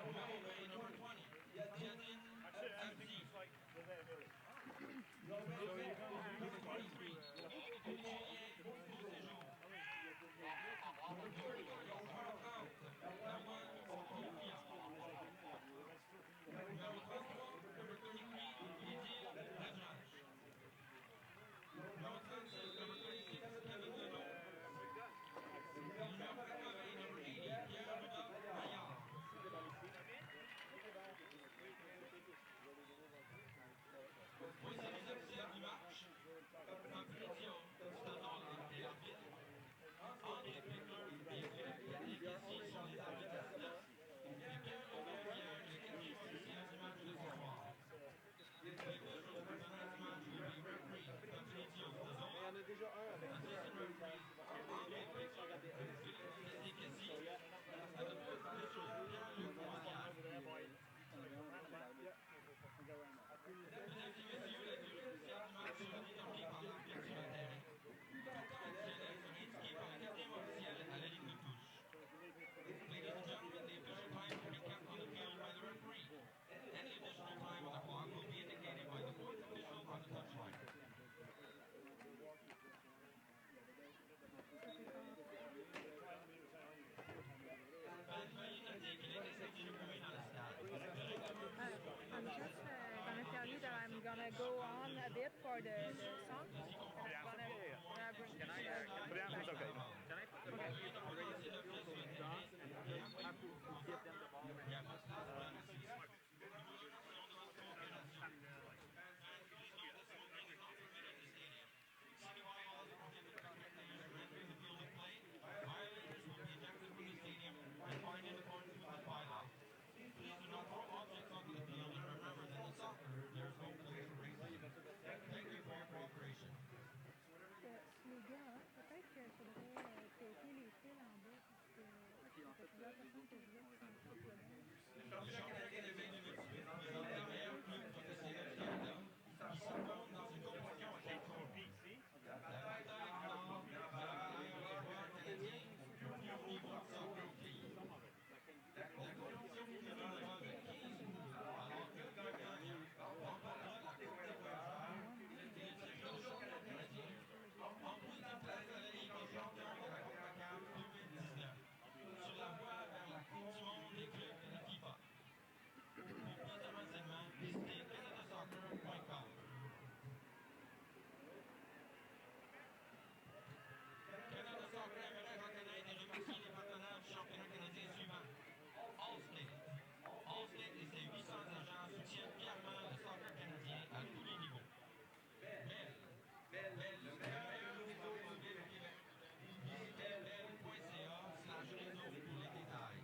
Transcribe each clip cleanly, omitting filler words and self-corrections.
number 20. Jadin Abdi. Number 23. Julien Beauséjour. Number 30. Lawan Sofia. Number 33. Number 33. Idil Lajraj. Number 36. Number 26. Kevin Lebeau. Numéro 80. Number 80. Pierre Ruda Maillard. Voici les officiels du match. Compétition, Stadol et arbitre. André Pickler et Philippe Caissier sont les arbitres assistants. Et Pierre Lebeau-Pierre, le quatrième officiel du match de ce soir. The officials for tonight's match will be referee Compétition Stadol. Il y en a déjà un avec Assistant referee André Pickler et Philippe Caissier. And the fourth official, Pierre-Luc Mondial. Mesdames et messieurs, la durée officielle du match sera déterminée par l'arbitre sur le terrain. Tout temps additionnel sera indiqué par le quatrième officiel à la ligne de touche. Ladies and gentlemen, the official time will be kept on the field by the referee. Any additional time on the clock will be indicated by the fourth official on the touchline. Veuillez noter qu'il est interdit de fumer dans le stade. I'm just gonna tell you that I'm gonna go on a bit for the song. And I'm gonna bring Can I it's okay. Can I put the ball in the radio and give them the ball? Violators will be ejected from the stadium and fined in accordance with the bylaw. Please do not throw objects onto the field and remember that in soccer, there is no place for racism. Thank you for your cooperation. Les gars, peut-être qu'il faudrait péter les fils en bas parce que plusieurs personnes que je vois qui sont trop violentes. Le championnat canadien de 2018 présente les meilleurs clubs professionnels du Canada qui s'affrontent dans une compétition à 4 tours. La bataille du Nord verra les joueurs canadiens du plus haut niveau de soccer au pays. La compétition finira avec 15 groupes, alors que le gagnant remportera la Coupe des voyageurs et le titre de champion canadien. En plus d'une place à la Ligue des champions de la CONCACAF 2019, sur la voie vers la Coupe du monde des clubs de la FIFA. Pour plus de renseignements, visitez canadasoccer.com. Canada Soccer aimerait reconnaître et remercier les partenaires du championnat canadien suivant. Allstate. Allstate et ses 800 agents soutiennent fièrement le soccer canadien à tous les niveaux. Bell, le meilleur réseau mobile au Québec. Visitez bell.ca/réseau pour les détails.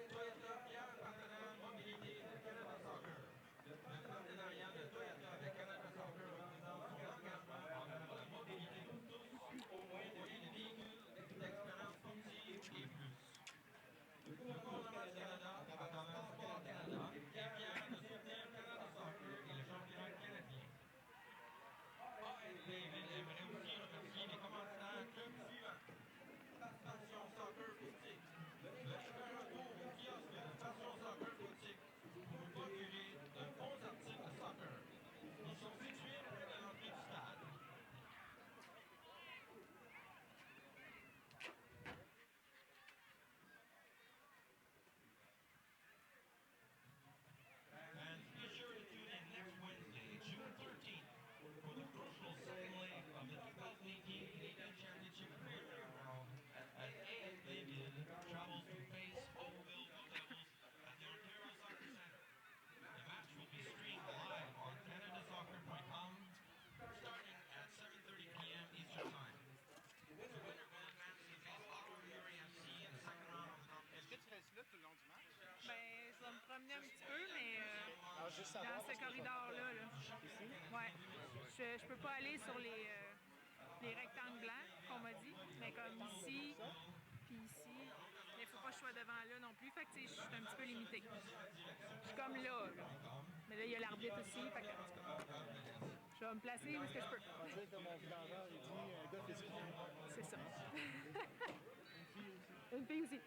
Toyota, fier partenaire mobilité de Canada Soccer. Le partenariat de Toyota avec Canada Soccer représente son engagement envers la mobilité pour tous, au moyen de véhicules, d'expériences sportives et plus. Le gouvernement du Canada, à travers Sport Canada, est fier de soutenir Canada Soccer et le championnat canadien. Blainville aimerait aussi remercier les commanditaires clubs suivants. Passion Soccer Boutique. Venez faire un tour au kiosque de Passion Soccer Boutique pour vous procurer de bons articles de soccer. Ils sont situés près de l'entrée du stade. And be sure to tune in next Wednesday, June 13th, for the crucial second leg of the 2018 Canadian Championship Premier World as AS Blainville travels to face Oakville Blue Devils at the Ontario Soccer Centre. The match will be streamed live on canadasoccer.com starting at 7:30 p.m. Eastern Time. The winner will advance to face Ottawa FC in the second round of the competition. Est-ce que tu restes là tout le long du match? Ben, je vais me promener un petit peu, mais juste dans ce corridor-là. Là. Ici? Ouais. Je peux pas aller sur les rectangles blancs qu'on m'a dit, mais comme ici, puis ici. Mais il faut pas que je sois devant là non plus, fait que je suis un petit peu limitée. Je suis comme là. Mais là, il y a l'arbitre aussi, fait que, en tout cas, je vais me placer où est-ce que je peux. On va dire que mon vidangeur, il dit un gars physique. C'est ça. Une fille aussi.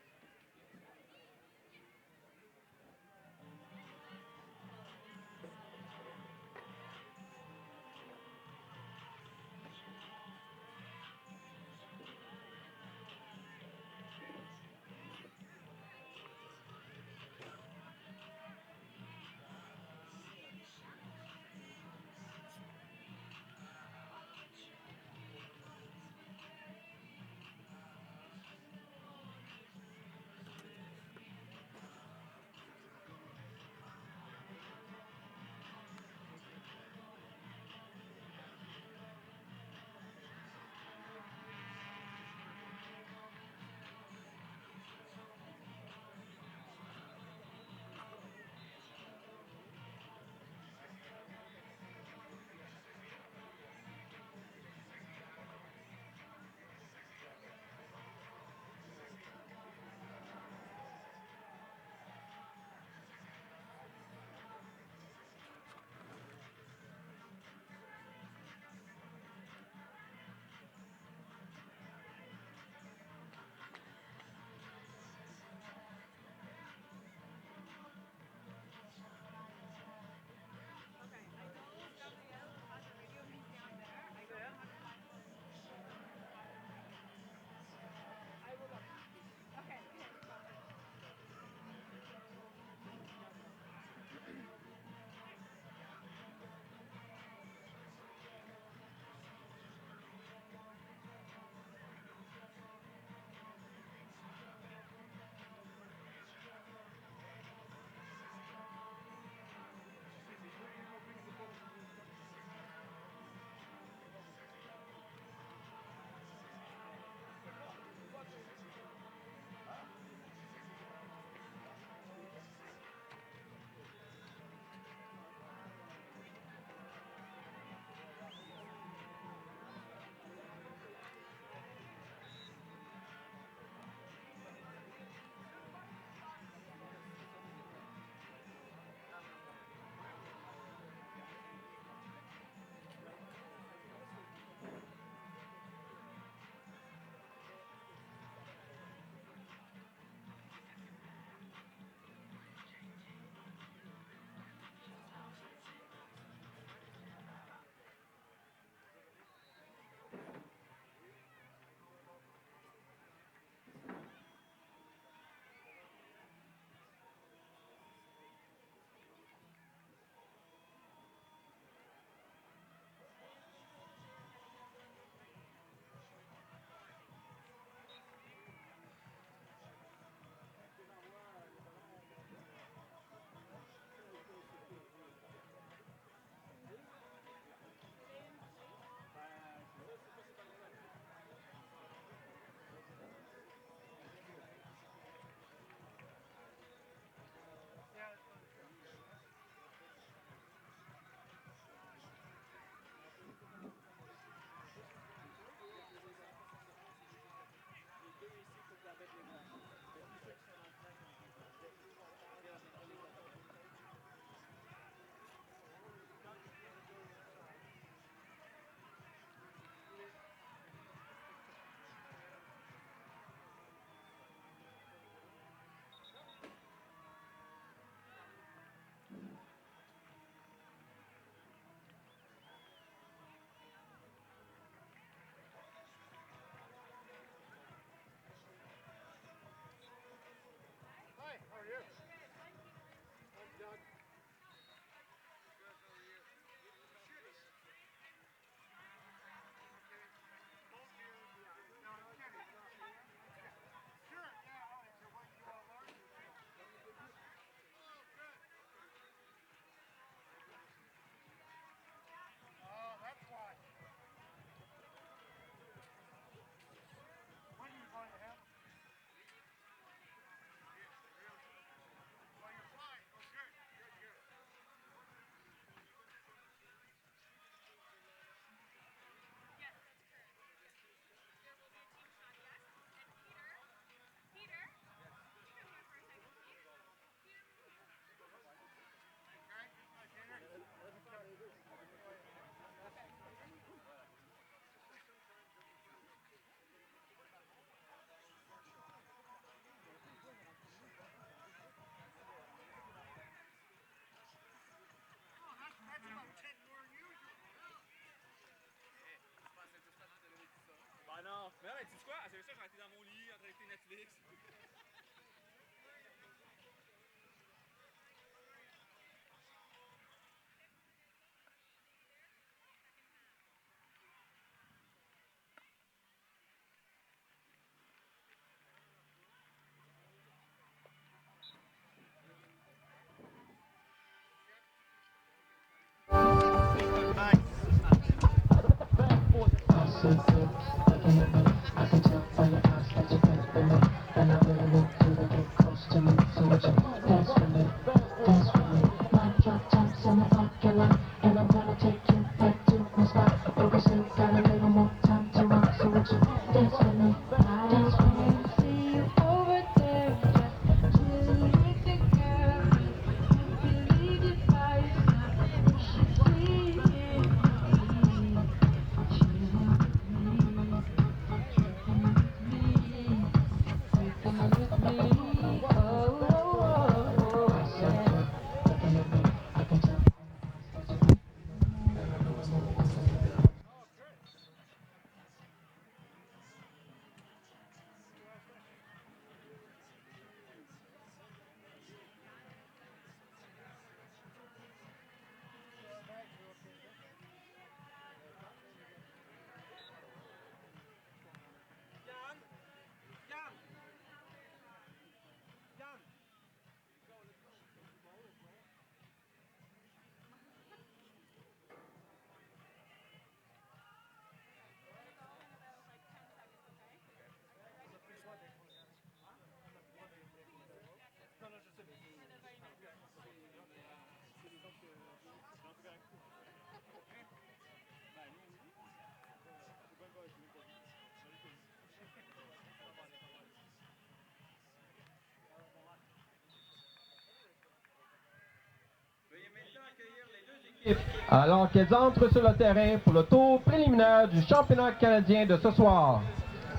Alors qu'elles entrent sur le terrain pour le tour préliminaire du championnat canadien de ce soir.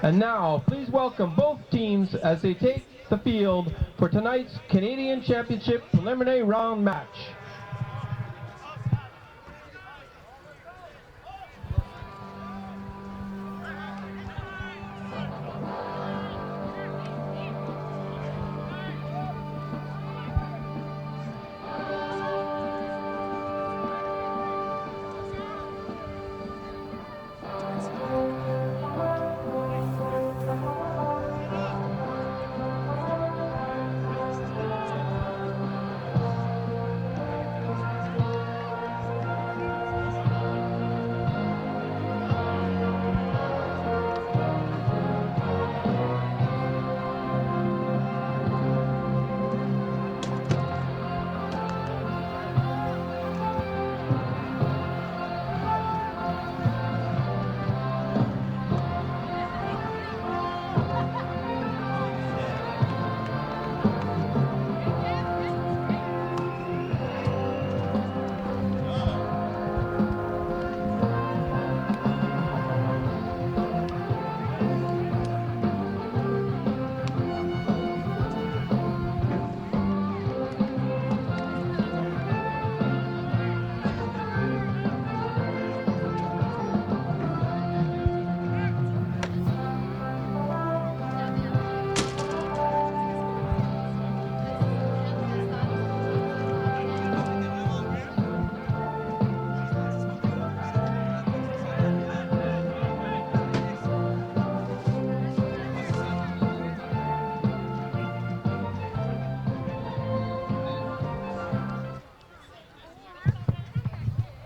And now, please welcome both teams as they take the field for tonight's Canadian Championship preliminary round match.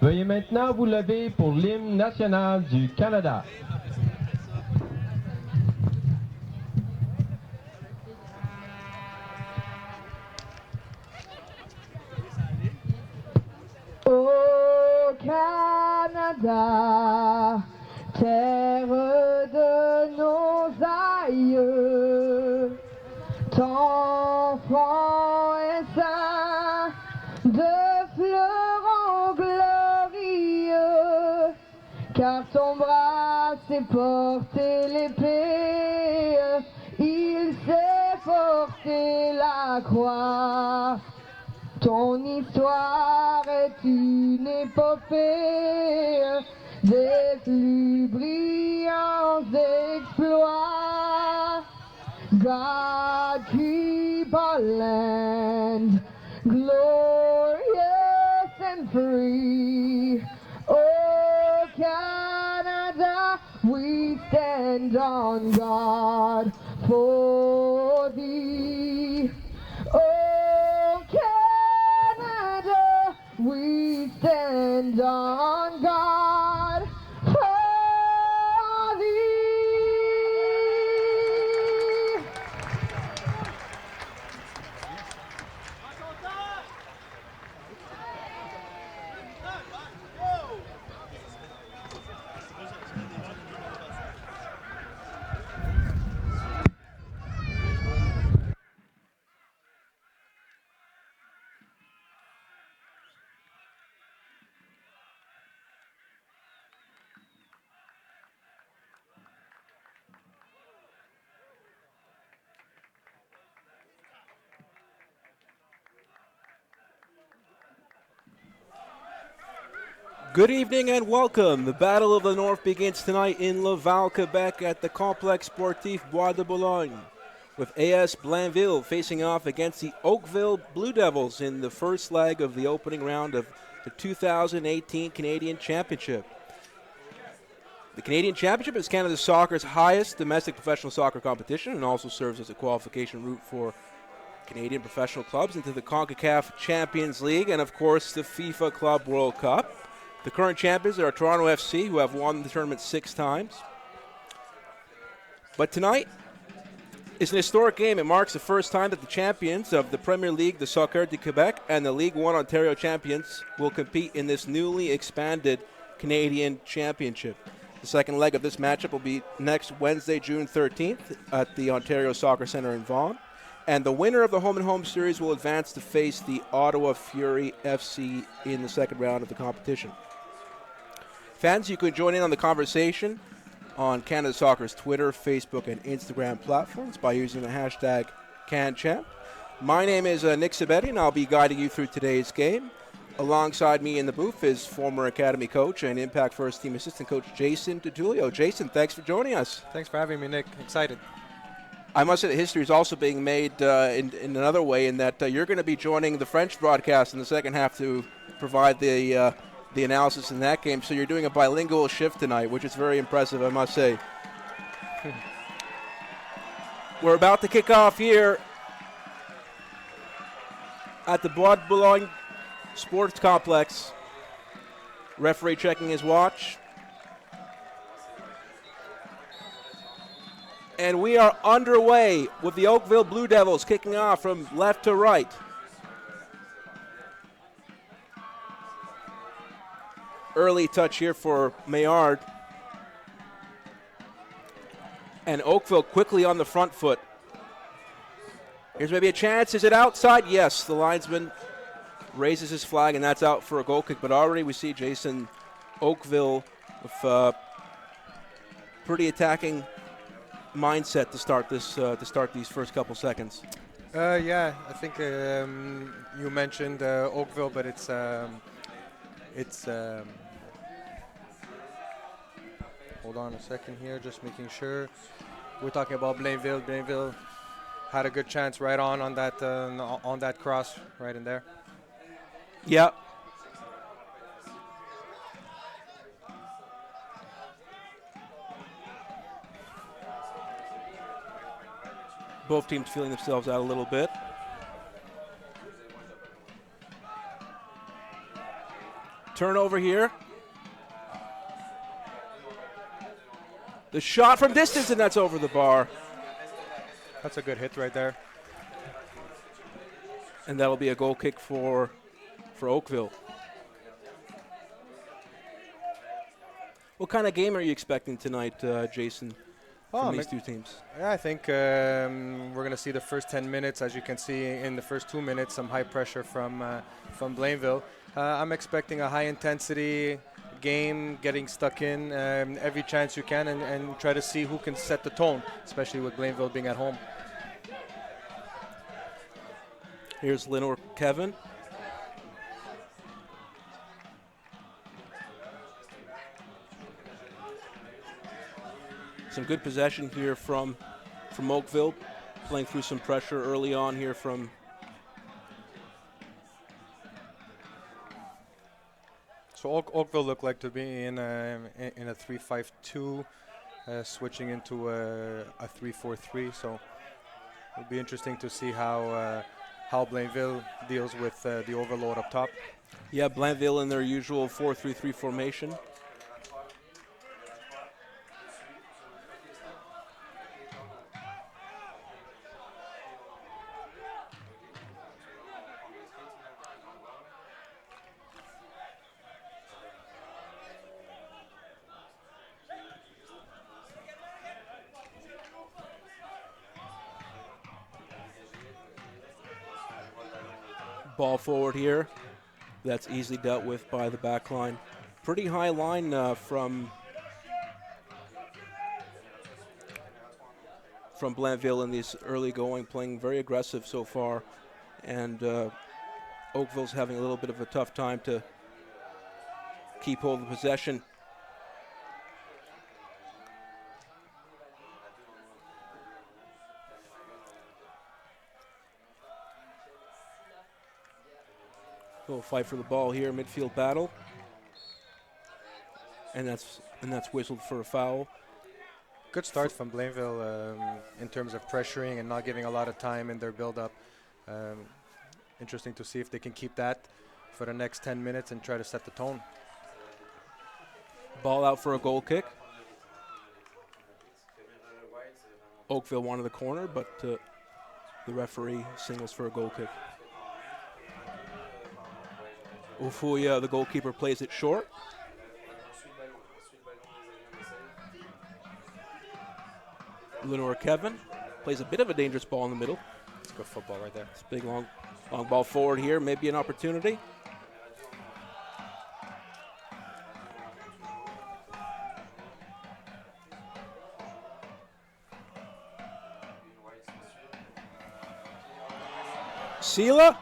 Veuillez maintenant vous lever pour l'hymne national du Canada. Au Canada, terre de nos aïeux, ton front est saint de fleurons glorieux, car ton bras sait porter l'épée, il sait porter la croix. Ton histoire est une épopée des plus brillants exploits. God keep our land glorious and free. Oh, Canada, we stand on God for thee. Oh, Canada, we stand on God for thee. Good evening and welcome. The Battle of the North begins tonight in Laval, Quebec at the Complexe Sportif Bois de Boulogne, with AS Blainville facing off against the Oakville Blue Devils in the first leg of the opening round of the 2018 Canadian Championship. The Canadian Championship is Canada Soccer's highest domestic professional soccer competition and also serves as a qualification route for Canadian professional clubs into the CONCACAF Champions League and, of course, the FIFA Club World Cup. The current champions are Toronto FC, who have won the tournament 6 times. But tonight is an historic game. It marks the first time that the champions of the Premier League, the Soccer de Quebec, and the League One Ontario champions will compete in this newly expanded Canadian Championship. The second leg of this matchup will be next Wednesday, June 13th at the Ontario Soccer Centre in Vaughan. And the winner of the home-and-home series will advance to face the Ottawa Fury FC in the second round of the competition. Fans, you can join in on the conversation on Canada Soccer's Twitter, Facebook, and Instagram platforms by using the hashtag CanChamp. My name is Nick Sabetti, and I'll be guiding you through today's game. Alongside me in the booth is former Academy coach and Impact First Team assistant coach Jason DiTullio. Jason, thanks for joining us. Thanks for having me, Nick. Excited. I must say that history is also being made in another way in that you're going to be joining the French broadcast in the second half to provide the analysis in that game. So you're doing a bilingual shift tonight, which is very impressive, I must say. We're about to kick off here at the Bois de Boulogne Sports Complex. Referee checking his watch. And we are underway with the Oakville Blue Devils kicking off from left to right. Early touch here for Maillard. And Oakville quickly on the front foot. Here's maybe a chance. Is it outside? Yes, the linesman raises his flag, and that's out for a goal kick. But already we see Jason Oakville with pretty attacking mindset to start these first couple seconds. Yeah, I think you mentioned Oakville, but it's hold on a second here, just making sure. We're talking about Blainville. Blainville had a good chance right on that cross right in there. Yeah. Both teams feeling themselves out a little bit. Turnover here. The shot from distance, and that's over the bar. That's a good hit right there. And that'll be a goal kick for Oakville. What kind of game are you expecting tonight, Jason, from these two teams? Yeah, I think we're going to see the first 10 minutes. As you can see in the first 2 minutes, some high pressure from Blainville. I'm expecting a high-intensity game, getting stuck in every chance you can and try to see who can set the tone, especially with Blainville being at home. Here's Lynn or Kevin. Some good possession here from Oakville. playing through some pressure early on here from So Oakville looked like to be in a 3-5-2, switching into a 3-4-3. So it'll be interesting to see how Blainville deals with the overload up top. Yeah, Blainville in their usual 4-3-3 formation. Ball forward here. That's easily dealt with by the back line. Pretty high line from Blainville in these early going, playing very aggressive so far. And Oakville's having a little bit of a tough time to keep hold of possession. Little fight for the ball here, midfield battle. And that's whistled for a foul. Good start from Blainville in terms of pressuring and not giving a lot of time in their build-up. Interesting to see if they can keep that for the next 10 minutes and try to set the tone. Ball out for a goal kick. Oakville wanted the corner, but the referee signals for a goal kick. Ufuya, the goalkeeper, plays it short. Lenore Kevin plays a bit of a dangerous ball in the middle. It's good football right there. It's a big long ball forward here, maybe an opportunity. Sela.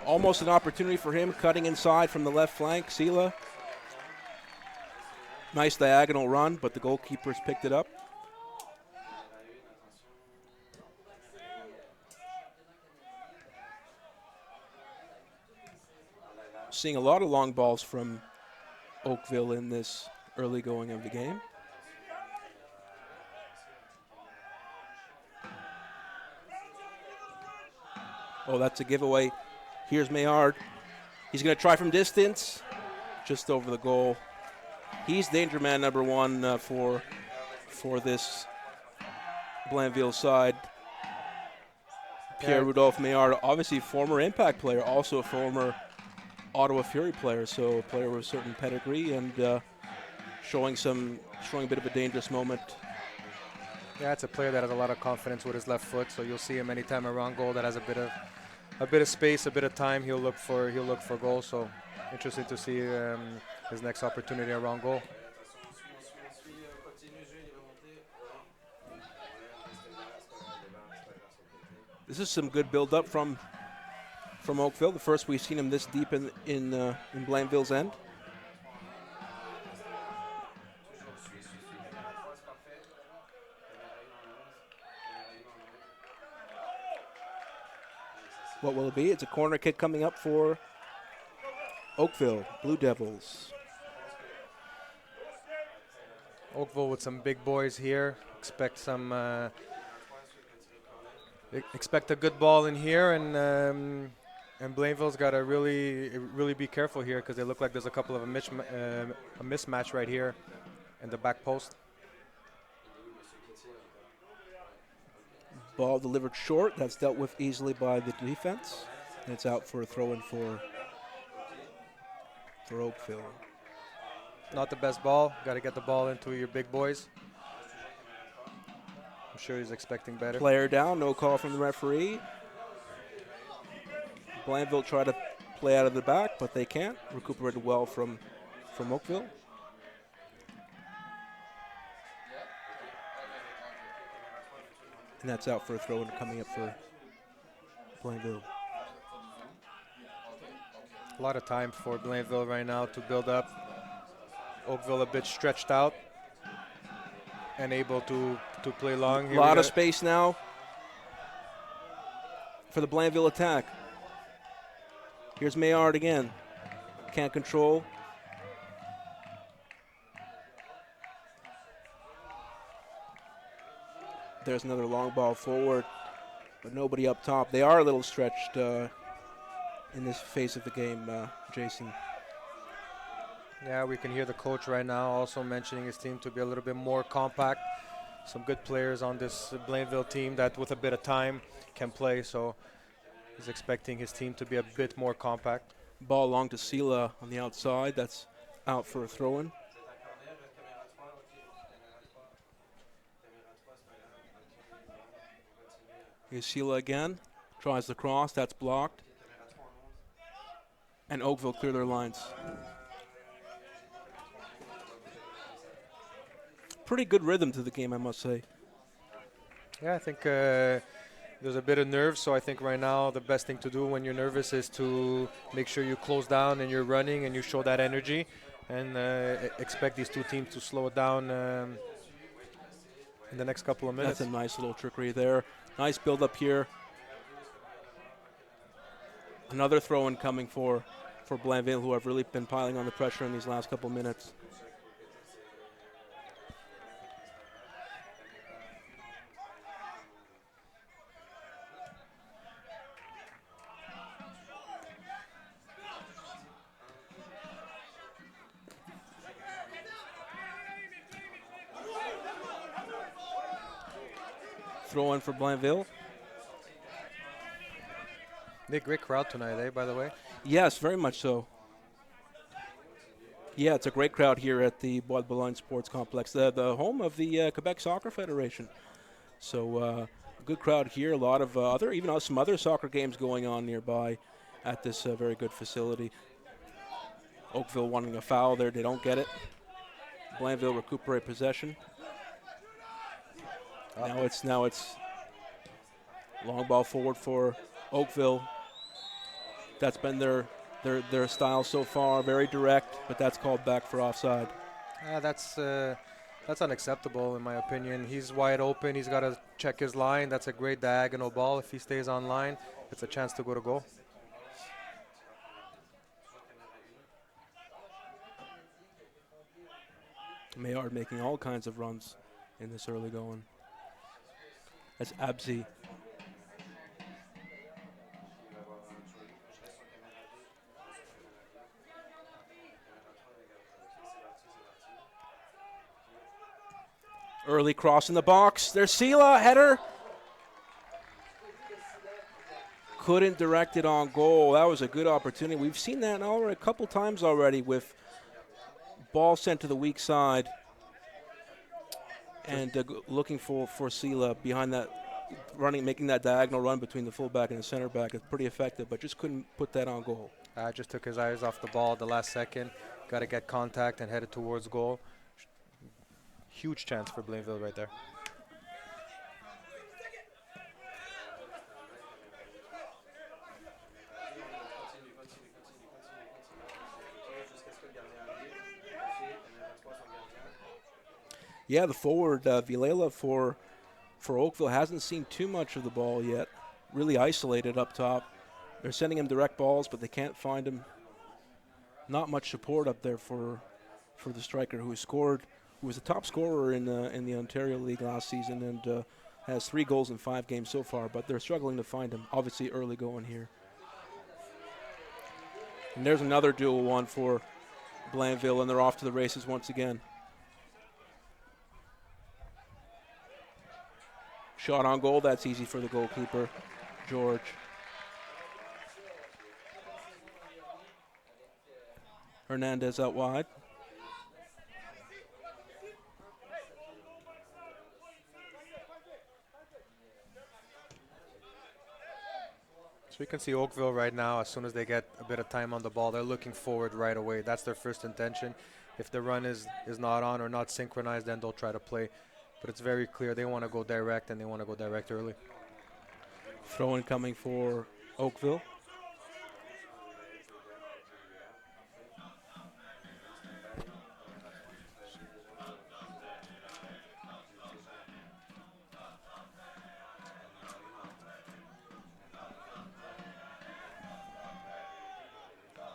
Almost an opportunity for him, cutting inside from the left flank. Sela. Nice diagonal run, but the goalkeeper's picked it up. Seeing a lot of long balls from Oakville in this early going of the game. Oh, that's a giveaway. Here's Maillard. He's going to try from distance, just over the goal. He's danger man number one for this Blainville side. Pierre-Rudolph Maillard, obviously former Impact player, also a former Ottawa Fury player, so a player with a certain pedigree and showing a bit of a dangerous moment. Yeah, it's a player that has a lot of confidence with his left foot, so you'll see him anytime around goal that has a bit of space, a bit of time. He'll look for goal. So interesting to see his next opportunity around goal. This is some good build-up from Oakville. The first we've seen him this deep in Blainville's end. What will it be? It's a corner kick coming up for Oakville Blue Devils. Oakville with some big boys here. Expect a good ball in here, and Blainville's got to really be careful here because they look like there's a couple of a mismatch right here in the back post. Ball delivered short. That's dealt with easily by the defense. And it's out for a throw-in for Oakville. Not the best ball. Got to get the ball into your big boys. I'm sure he's expecting better. Player down. No call from the referee. Blainville try to play out of the back, but they can't. Recuperated well from Oakville. And that's out for a throw-in coming up for Blainville. A lot of time for Blainville right now to build up. Oakville a bit stretched out and able to play long. A lot of space now. for the Blainville attack. Here's Maillard again. Can't control. There's another long ball forward, but nobody up top. They are a little stretched in this phase of the game, Jason. Yeah, we can hear the coach right now also mentioning his team to be a little bit more compact. Some good players on this Blainville team that with a bit of time can play, so he's expecting his team to be a bit more compact. Ball along to Sela on the outside. That's out for a throw-in. Here's Sela again. Tries the cross. That's blocked. And Oakville clear their lines. Pretty good rhythm to the game, I must say. Yeah, I think there's a bit of nerves, so I think right now the best thing to do when you're nervous is to make sure you close down and you're running and you show that energy, and expect these two teams to slow it down in the next couple of minutes. That's a nice little trickery there. Nice build up here. Another throw-in coming for Blainville, who have really been piling on the pressure in these last couple minutes. Throw in for Blainville. Nick, great crowd tonight, by the way? Yes, very much so. Yeah, it's a great crowd here at the Bois de Boulogne Sports Complex, the home of the Quebec Soccer Federation. So a good crowd here. A lot of even some other soccer games going on nearby at this very good facility. Oakville wanting a foul there. They don't get it. Blainville recuperate possession. Now it's long ball forward for Oakville. That's been their style so far, very direct, but that's called back for offside. That's unacceptable in my opinion. He's wide open. He's got to check his line. That's a great diagonal ball. If he stays on line, it's a chance to go to goal. Maillard making all kinds of runs in this early going. That's Abzi. Early cross in the box. There's Sela, header. Couldn't direct it on goal. That was a good opportunity. We've seen that a couple times already with ball sent to the weak side. And looking for Sela behind that, making that diagonal run between the fullback and the center back. It's pretty effective, but just couldn't put that on goal. Just took his eyes off the ball at the last second. Got to get contact and headed towards goal. Huge chance for Blainville right there. Yeah, the forward, Vilela for Oakville hasn't seen too much of the ball yet. Really isolated up top. They're sending him direct balls, but they can't find him. Not much support up there for the striker who was the top scorer in the Ontario League last season and has 3 goals in 5 games so far, but they're struggling to find him. Obviously early going here. And there's another dual one for Blainville, and they're off to the races once again. Shot on goal, that's easy for the goalkeeper, George. Hernandez out wide. So we can see Oakville right now, as soon as they get a bit of time on the ball, they're looking forward right away. That's their first intention. If the run is not on or not synchronized, then they'll try to play. But it's very clear they want to go direct, and they want to go direct early. Throw-in coming for Oakville.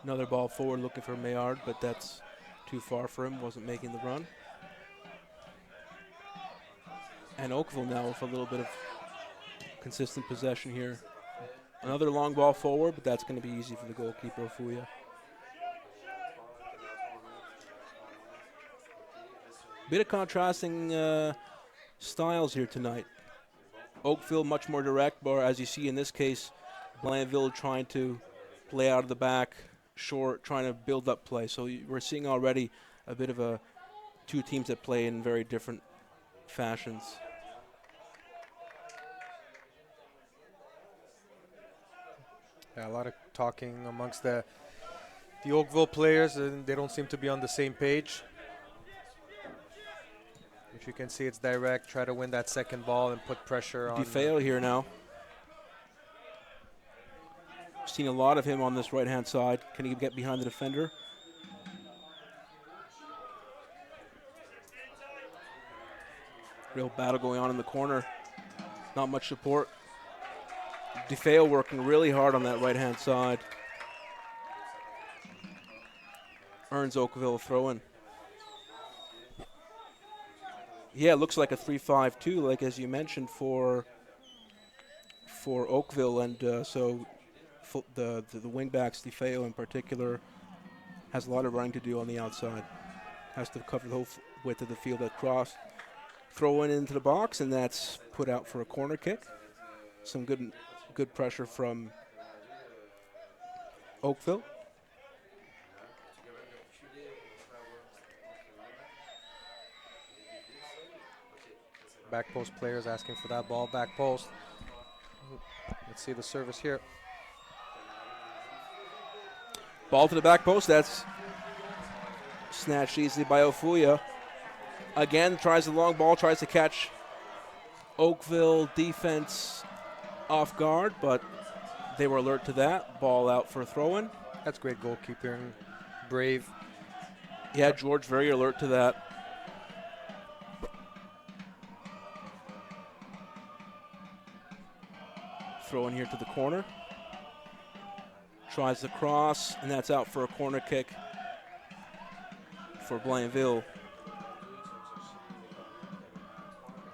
Another ball forward looking for Maillard, but that's too far for him, wasn't making the run. And Oakville now with a little bit of consistent possession here. Another long ball forward, but that's going to be easy for the goalkeeper, Ofuya. Bit of contrasting styles here tonight. Oakville much more direct, but as you see in this case, Blainville trying to play out of the back, short, trying to build up play. So we're seeing already a bit of two teams that play in very different fashions. Yeah, a lot of talking amongst the Oakville players, and they don't seem to be on the same page. If you can see, it's direct. Try to win that second ball and put pressure on. DeFeo here now. Seen a lot of him on this right-hand side. Can he get behind the defender? Real battle going on in the corner. Not much support. DeFeo working really hard on that right-hand side. Earns Oakville a throw-in. Yeah, it looks like a 3-5-2, like as you mentioned, for Oakville, and so the wingbacks, DeFeo in particular, has a lot of running to do on the outside. Has to cover the whole width of the field at cross. Throw in into the box, and that's put out for a corner kick. Some good pressure from Oakville. Back post players asking for that ball, back post. Let's see the service here. Ball to the back post, that's snatched easily by Ofuya. Again, tries the long ball, tries to catch Oakville defense off guard, but they were alert to that. Ball out for a throw-in. That's great goalkeeping, brave. Yeah, George very alert to that. Throw in here to the corner. Tries the cross, and that's out for a corner kick for Blainville.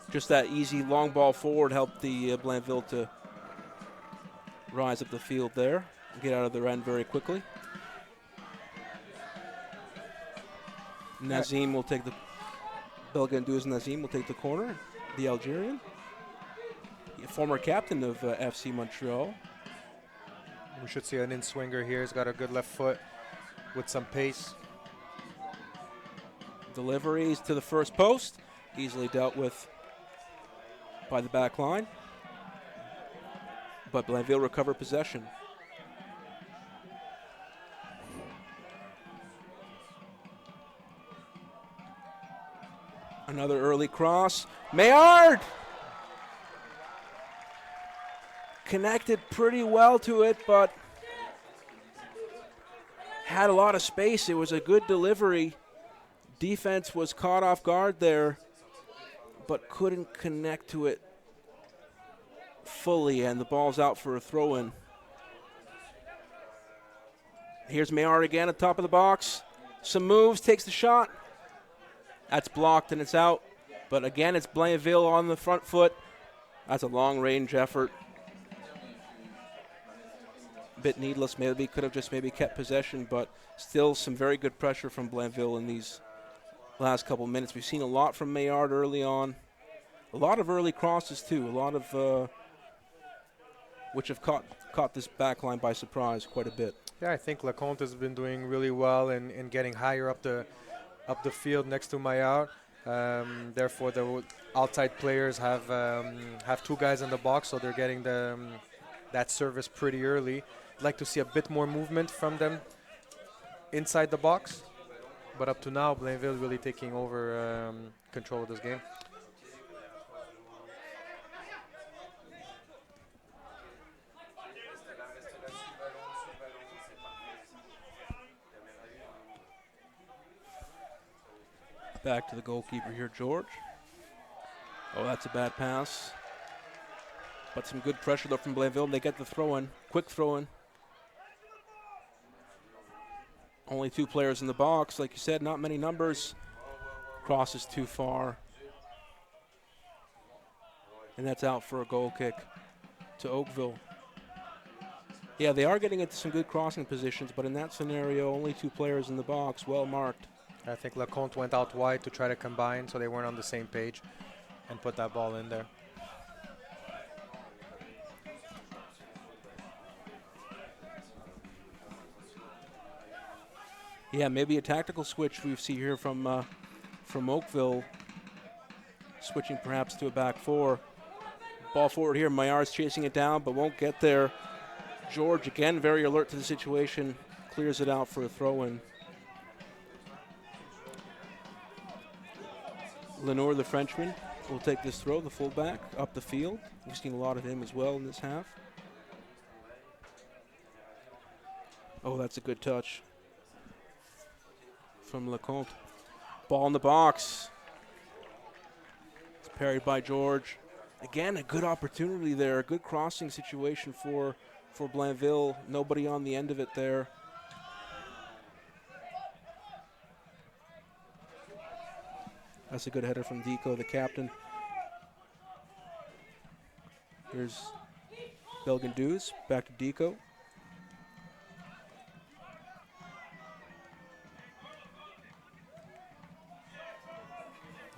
Just that easy long ball forward helped the Blainville to rise up the field there and get out of their end very quickly. Nazim will take the Belgandou's Nazim will take the corner, the Algerian. Former captain of FC Montreal. We should see an in-swinger here. He's got a good left foot with some pace. Deliveries to the first post, easily dealt with by the back line. But Blainville recovered possession. Another early cross. Maillard! Connected pretty well to it, but had a lot of space. It was a good delivery. Defense was caught off guard there, but couldn't connect to it fully, and the ball's out for a throw-in. Here's Maillard again at the top of the box. Some moves, takes the shot. That's blocked and it's out. But again, it's Blainville on the front foot. That's a long-range effort. Bit needless, maybe could have just maybe kept possession, but still some very good pressure from Blainville in these last couple minutes. We've seen a lot from Maillard early on. A lot of early crosses too, a lot of which have caught this back line by surprise quite a bit. Yeah, I think Leconte has been doing really well in getting higher up the field next to Maillard. Therefore, the outside players have two guys in the box, so they're getting that service pretty early. I'd like to see a bit more movement from them inside the box, but up to now, Blainville really taking over control of this game. Back to the goalkeeper here, George. Oh, that's a bad pass. But some good pressure though from Blainville. They get the throw-in, quick throw-in. Only 2 players in the box. Like you said, not many numbers. Cross is too far. And that's out for a goal kick to Oakville. Yeah, they are getting into some good crossing positions, but in that scenario, only 2 players in the box, well marked. I think Lecomte went out wide to try to combine so they weren't on the same page and put that ball in there. Yeah, maybe a tactical switch we see here from Oakville, switching perhaps to a back 4. Ball forward here, Maillard's chasing it down but won't get there. George, again, very alert to the situation, clears it out for a throw-in. Lenoir, the Frenchman, will take this throw, the fullback, up the field. We've seen a lot of him as well in this half. Oh, that's a good touch from Lecomte. Ball in the box. It's parried by George. Again, a good opportunity there, a good crossing situation for Blainville. Nobody on the end of it there. That's a good header from Deco, the captain. Here's Belgian Dews, back to Deco.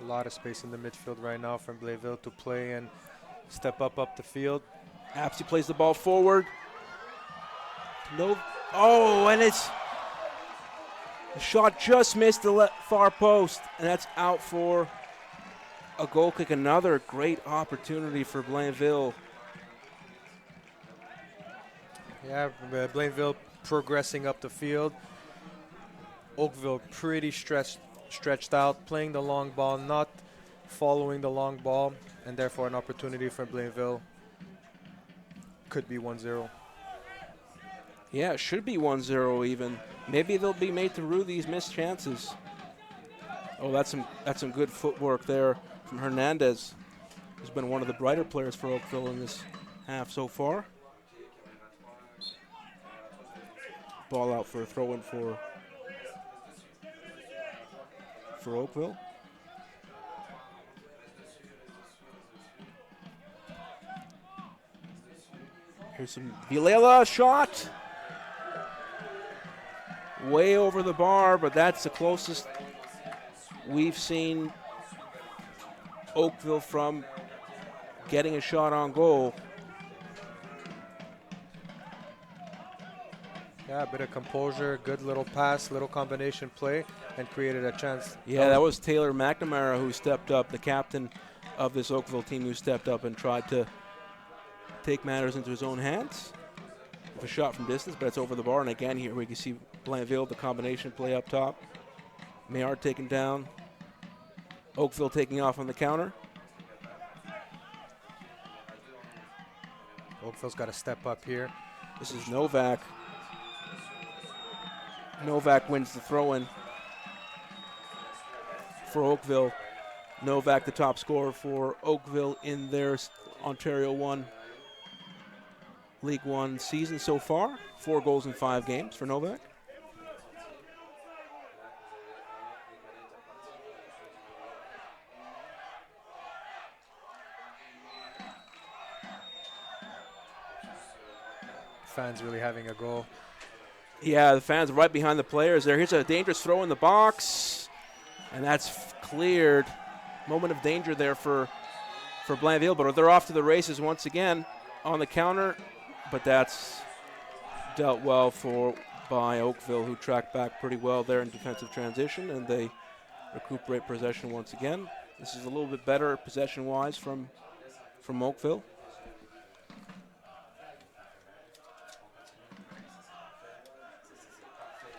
A lot of space in the midfield right now from Blainville to play and step up the field. Apsey plays the ball forward. No. Oh, and it's. The shot just missed the far post, and that's out for a goal kick. Another great opportunity for Blainville. Yeah, Blainville progressing up the field. Oakville pretty stretched out, playing the long ball, not following the long ball, and therefore an opportunity for Blainville. Could be 1-0. Yeah, it should be 1-0 even. Maybe they'll be made to rue these missed chances. Oh, that's some good footwork there from Hernandez, who's been one of the brighter players for Oakville in this half so far. Ball out for a throw-in for Oakville. Here's some Vilela shot. Way over the bar, but that's the closest we've seen Oakville from getting a shot on goal. Yeah, a bit of composure, good little pass, little combination play, and created a chance. Yeah, that was Taylor McNamara who stepped up, the captain of this Oakville team, who stepped up and tried to take matters into his own hands with a shot from distance, but it's over the bar. And again, here we can see Blainville, the combination play up top. Maillard taken down. Oakville taking off on the counter. Oakville's got to step up here. This is Novak. Novak wins the throw-in for Oakville. Novak, the top scorer for Oakville in their Ontario 1 League 1 season so far. 4 goals in 5 games for Novak. Fans really having a go. Yeah, the fans right behind the players there. Here's a dangerous throw in the box, and that's cleared. Moment of danger there for Blainville, but they're off to the races once again on the counter, but that's dealt well by Oakville, who tracked back pretty well there in defensive transition, and they recuperate possession once again. This is a little bit better possession-wise from Oakville.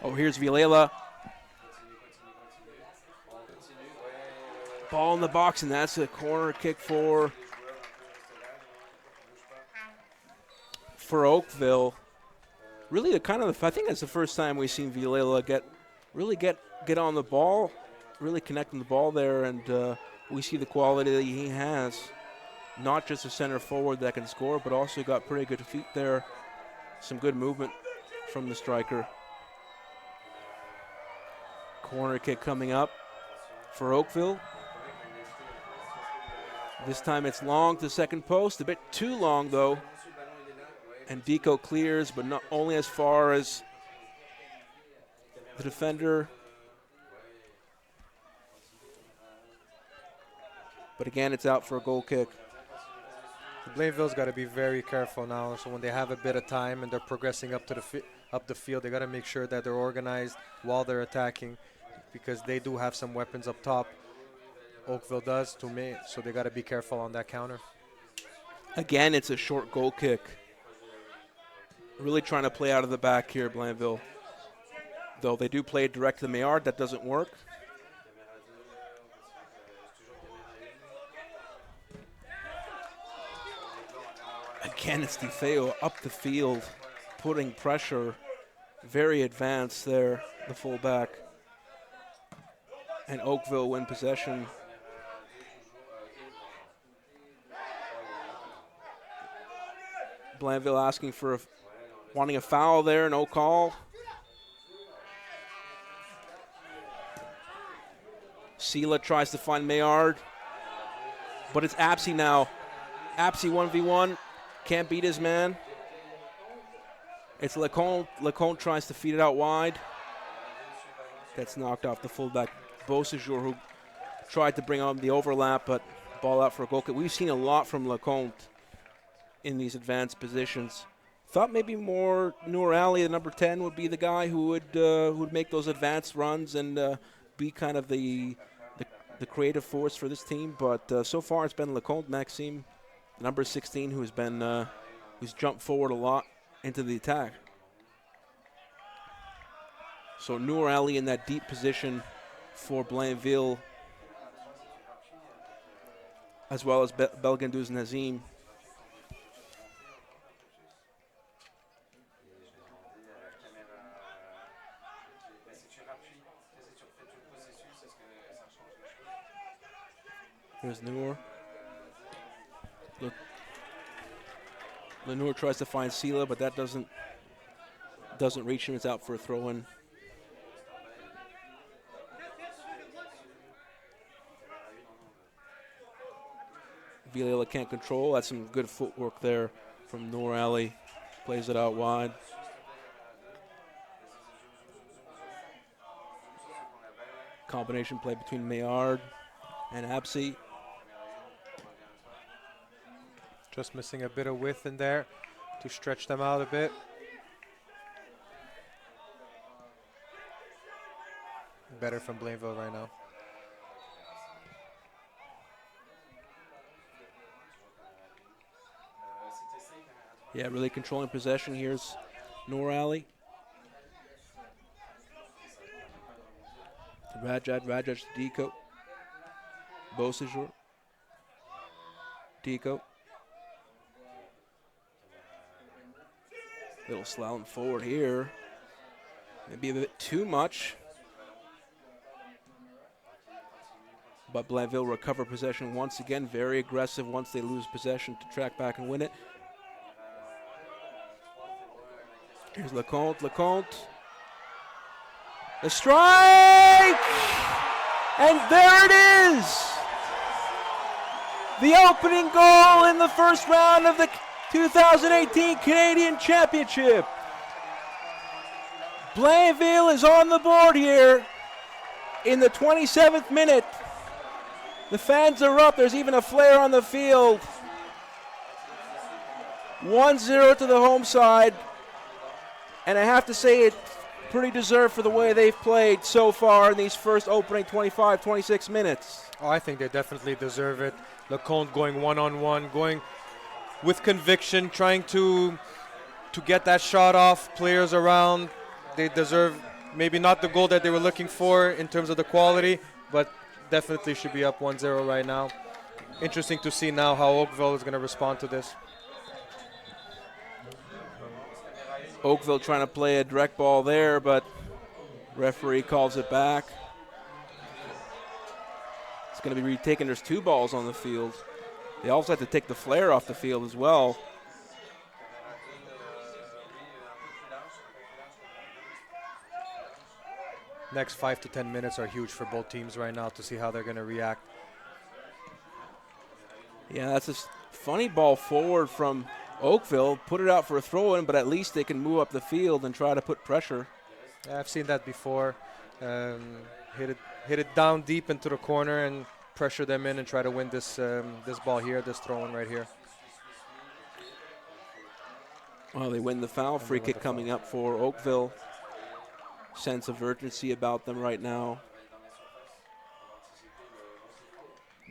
Oh, here's Vilela. Ball in the box, and that's a corner kick for Oakville. Really, I think that's the first time we've seen Vilela get on the ball, really connecting the ball there, and we see the quality that he has. Not just a center forward that can score, but also got pretty good feet there. Some good movement from the striker. Corner kick coming up for Oakville. This time it's long to second post, a bit too long though. And Deco clears, but not only as far as the defender. But again, it's out for a goal kick. Blainville's got to be very careful now. So when they have a bit of time and they're progressing up to up the field, they got to make sure that they're organized while they're attacking, because they do have some weapons up top. Oakville does to me, so they got to be careful on that counter. Again, it's a short goal kick. Really trying to play out of the back here, Blainville. Though they do play it direct to the Maillard, that doesn't work. Again, it's DeFeo up the field, putting pressure. Very advanced there, the fullback. And Oakville win possession. Blainville asking for wanting a foul there, no call. Sela tries to find Maillard, but it's Apsey now. Apsey 1v1, can't beat his man. It's Lecomte. Lecomte tries to feed it out wide. That's knocked off the fullback, Beausejour, who tried to bring on the overlap, but ball out for a goal kick. We've seen a lot from Lecomte in these advanced positions. Thought maybe more Noor Ali, the number 10, would be the guy who would make those advanced runs and be kind of the creative force for this team. But so far it's been Lecomte Maxime, number 16, who's been who's jumped forward a lot into the attack. So Noor Ali in that deep position for Blainville, as well as Belganduz Nazim. Here's Noor. Look, Lenoir tries to find Sela, but that doesn't reach him. It's out for a throw-in. Villela can't control. That's some good footwork there from Noor Ali. Plays it out wide. Combination play between Maillard and Apsey. Just missing a bit of width in there to stretch them out a bit. Better from Blainville right now. Yeah, really controlling possession. Here's Noor Ali. Rajaj to Deco. Beausejour. Deco. Little slalom forward here. Maybe a bit too much. But Blainville recover possession once again. Very aggressive once they lose possession to track back and win it. Here's Lecomte. Lecomte. The strike! And there it is! The opening goal in the first round of the 2018 Canadian Championship. Blainville is on the board here in the 27th minute. The fans are up. There's even a flare on the field. 1-0 to the home side. And I have to say it's pretty deserved for the way they've played so far in these first opening 25, 26 minutes. Oh, I think they definitely deserve it. Lecomte going one-on-one, going with conviction, trying to get that shot off, players around. They deserve maybe not the goal that they were looking for in terms of the quality, but definitely should be up 1-0 right now. Interesting to see now how Oakville is going to respond to this. Oakville trying to play a direct ball there, but referee calls it back. It's going to be retaken. There's 2 balls on the field. They also have to take the flare off the field as well. next 5 to 10 minutes are huge for both teams right now to see how they're going to react. Yeah, that's a funny ball forward from Oakville. Put it out for a throw-in, but at least they can move up the field and try to put pressure. Yeah, I've seen that before. Hit it down deep into the corner and pressure them in and try to win this this ball here, this throw-in right here. Well, they win the foul. Free kick coming up for Oakville. Sense of urgency about them right now.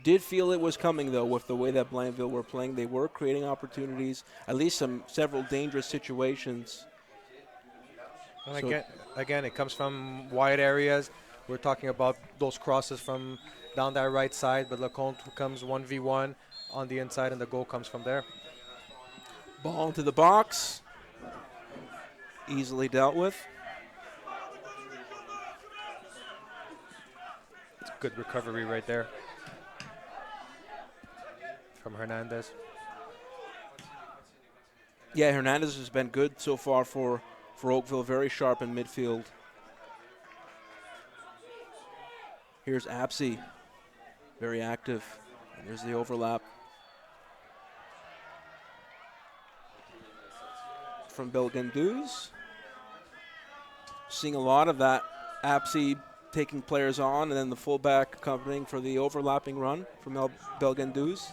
Did feel it was coming, though, with the way that Blainville were playing. They were creating opportunities, at least several dangerous situations. And again, it comes from wide areas. We're talking about those crosses from down that right side, but Lecomte comes 1v1 on the inside, and the goal comes from there. Ball into the box. Easily dealt with. Good recovery right there from Hernandez. Yeah, Hernandez has been good so far for Oakville. Very sharp in midfield. Here's Apsey. Very active. And there's the overlap from Belgenduz. Seeing a lot of that. Apsey taking players on, and then the fullback accompanying for the overlapping run from Belgenduz,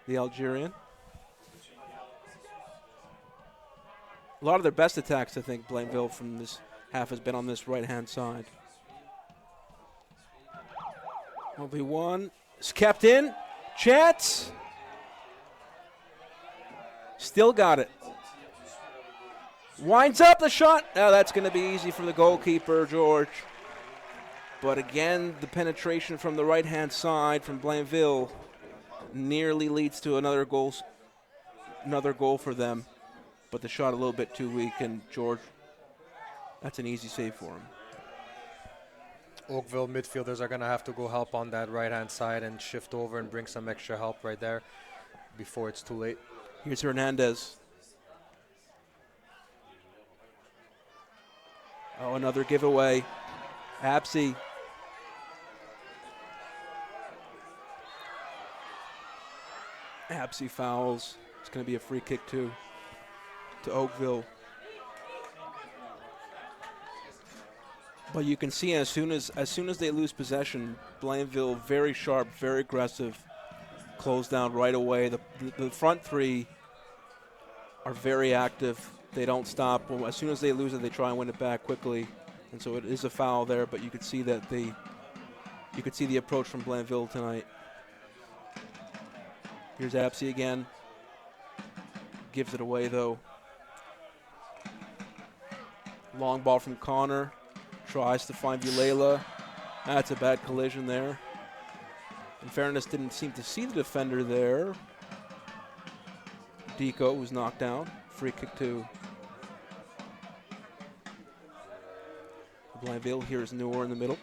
the Algerian. A lot of their best attacks, I think, Blainville from this half has been on this right-hand side. 1v1 is kept in. Chance. Still got it. Winds up the shot. Now that's going to be easy for the goalkeeper, George. But again, the penetration from the right-hand side from Blainville nearly leads to another goal for them. But the shot a little bit too weak, and George, that's an easy save for him. Oakville midfielders are going to have to go help on that right-hand side and shift over and bring some extra help right there before it's too late. Here's Hernandez. Oh, another giveaway. Apsey. Apsey fouls. It's going to be a free kick too to Oakville. But you can see as soon as they lose possession, Blainville very sharp, very aggressive, close down right away. The front three are very active. They don't stop. Well, as soon as they lose it, they try and win it back quickly. And so it is a foul there, but you could see that you could see the approach from Blainville tonight. Here's Apsey again. Gives it away though. Long ball from Connor. Tries to find Vilela. That's a bad collision there. In fairness, didn't seem to see the defender there. Deco was knocked down. Free kick to Blainville. Here's Noor in the middle.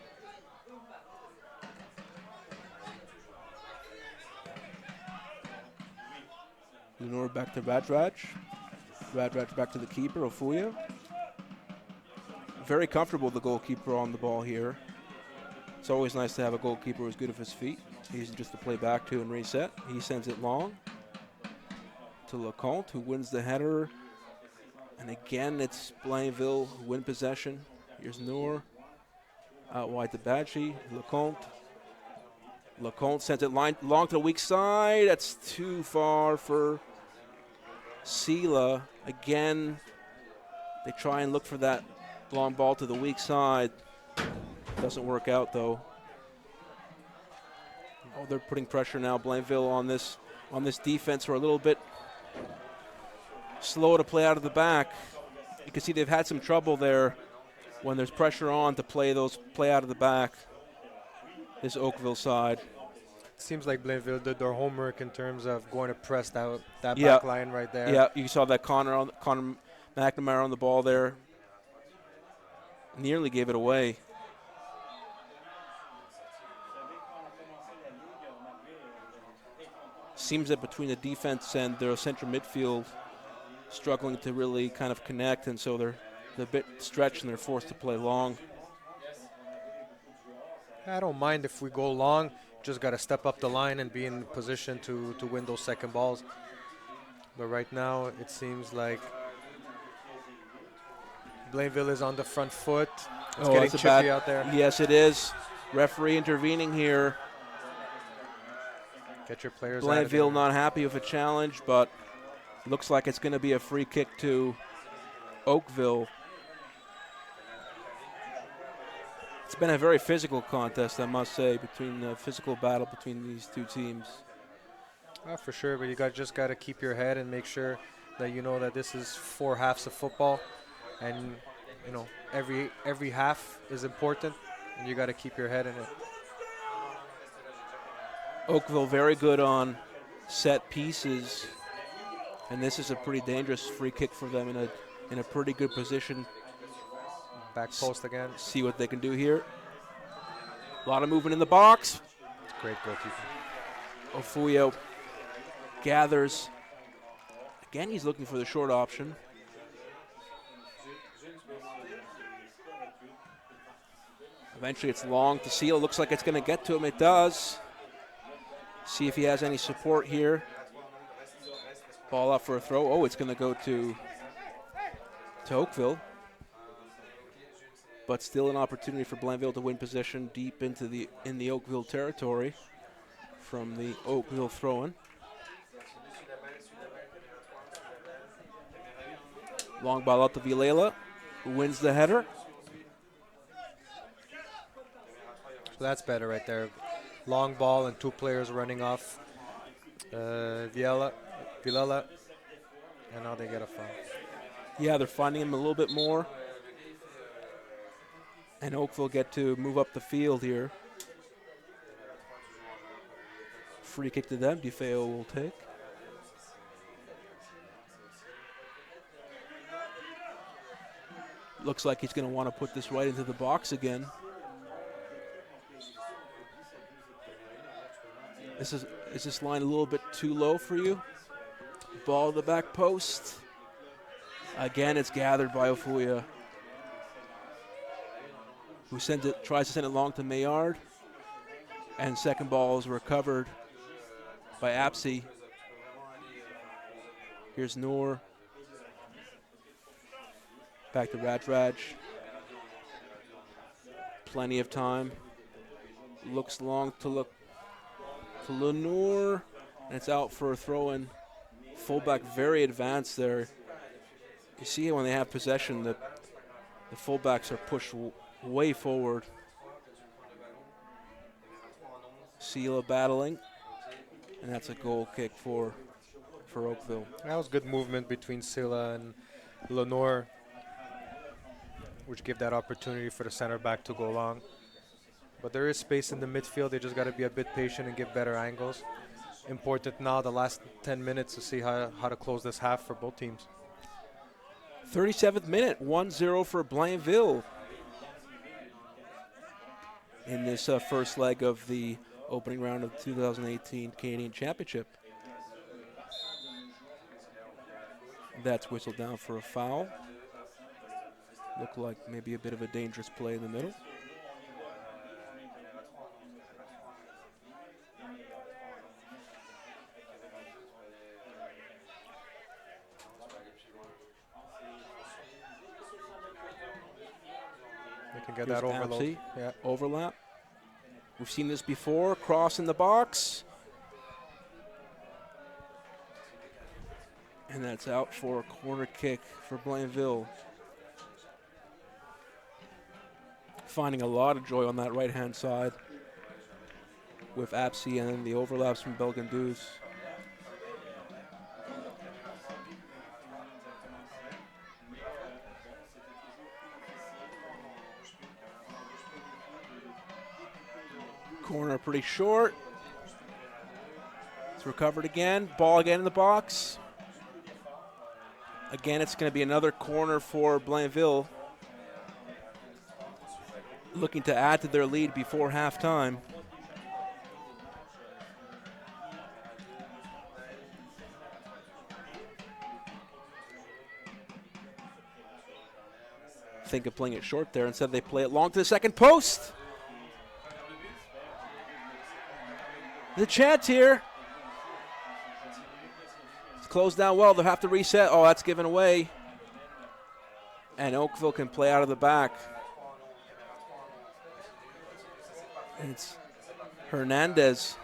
Noor back to Vadraj. Vadraj back to the keeper, Ofuya. Very comfortable, the goalkeeper on the ball here. It's always nice to have a goalkeeper who's good with his feet. Easy just to play back to and reset. He sends it long to Lecomte, who wins the header. And again, it's Blainville who win possession. Here's Noor. Out wide to Badji. Lecomte. Lecomte sends it long to the weak side. That's too far for Sela. Again, they try and look for that long ball to the weak side. Doesn't work out though. Oh, they're putting pressure now. Blainville on this defense are a little bit slow to play out of the back. You can see they've had some trouble there when there's pressure on to play out of the back. This Oakville side. Seems like Blainville did their homework in terms of going to press that Yeah. back line right there. Yeah, you saw that Connor McNamara on the ball there. Nearly gave it away. Seems that between the defense and their central midfield, struggling to really kind of connect, and so they're a bit stretched and they're forced to play long. I don't mind if we go long. Just got to step up the line and be in position to win those second balls. But right now, it seems like Blainville is on the front foot. It's getting chippy out there. Yes, it is. Referee intervening here. Get your players Blainville out of there. not happy with a challenge, but looks like it's going to be a free kick to Oakville. It's been a very physical contest, I must say, between the physical battle between these two teams. For sure, but you just got to keep your head and make sure that you know that this is 4 halves of football, and you know every half is important, and you got to keep your head in it. Oakville very good on set pieces, and this is a pretty dangerous free kick for them in a pretty good position. Back post again. See what they can do here. A lot of movement in the box. Great goalkeeper. Ofuyo gathers. Again, he's looking for the short option. Eventually it's long to Seal. Looks like it's going to get to him. It does. See if he has any support here. Ball up for a throw. Oh, it's going to go to Oakville. But still an opportunity for Blainville to win possession deep into in the Oakville territory from the Oakville throw-in. Long ball out to Vilela, who wins the header. So that's better right there. Long ball and 2 players running off Vilela, and now they get a foul. Yeah, they're finding him a little bit more. And Oakville get to move up the field here. Free kick to them, DeFeo will take. Looks like he's going to want to put this right into the box again. Is this line a little bit too low for you? Ball to the back post. Again, it's gathered by Ofuya, who tries to send it long to Maillard. And second ball is recovered by Apsey. Here's Noor. Back to Raj. Plenty of time. Looks long to Lenore. And it's out for a throw-in. Fullback very advanced there. You see when they have possession that the fullbacks are pushed way forward. Sela battling, and that's a goal kick for Oakville. That was good movement between Sela and Lenore, which gave that opportunity for the center back to go long. But there is space in the midfield. They just got to be a bit patient and get better angles. Important now, the last 10 minutes, to see how to close this half for both teams. 37th minute, 1-0 for Blainville in this first leg of the opening round of the 2018 Canadian Championship. That's whistled down for a foul. Looked like maybe a bit of a dangerous play in the middle. Get that overload. Yeah. Overlap. We've seen this before. Cross in the box. And that's out for a corner kick for Blainville. Finding a lot of joy on that right-hand side with Apsey and then the overlaps from Belgandus. Corner pretty short. It's recovered again. Ball again in the box. Again, it's going to be another corner for Blainville. Looking to add to their lead before halftime. Think of playing it short there. Instead, they play it long to the second post. The chance here. It's closed down well. They'll have to reset. Oh, that's given away. And Oakville can play out of the back. And it's Hernandez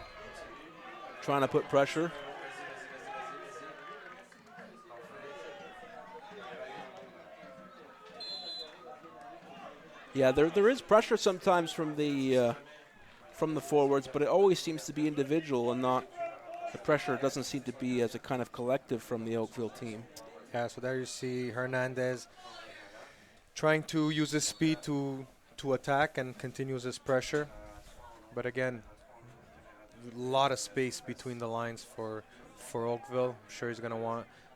trying to put pressure. Yeah, there is pressure sometimes from the forwards, but it always seems to be individual and not. The pressure doesn't seem to be as a kind of collective from the Oakville team. Yeah, so there you see Hernandez trying to use his speed to attack and continues his pressure. But again, a lot of space between the lines for Oakville. I'm sure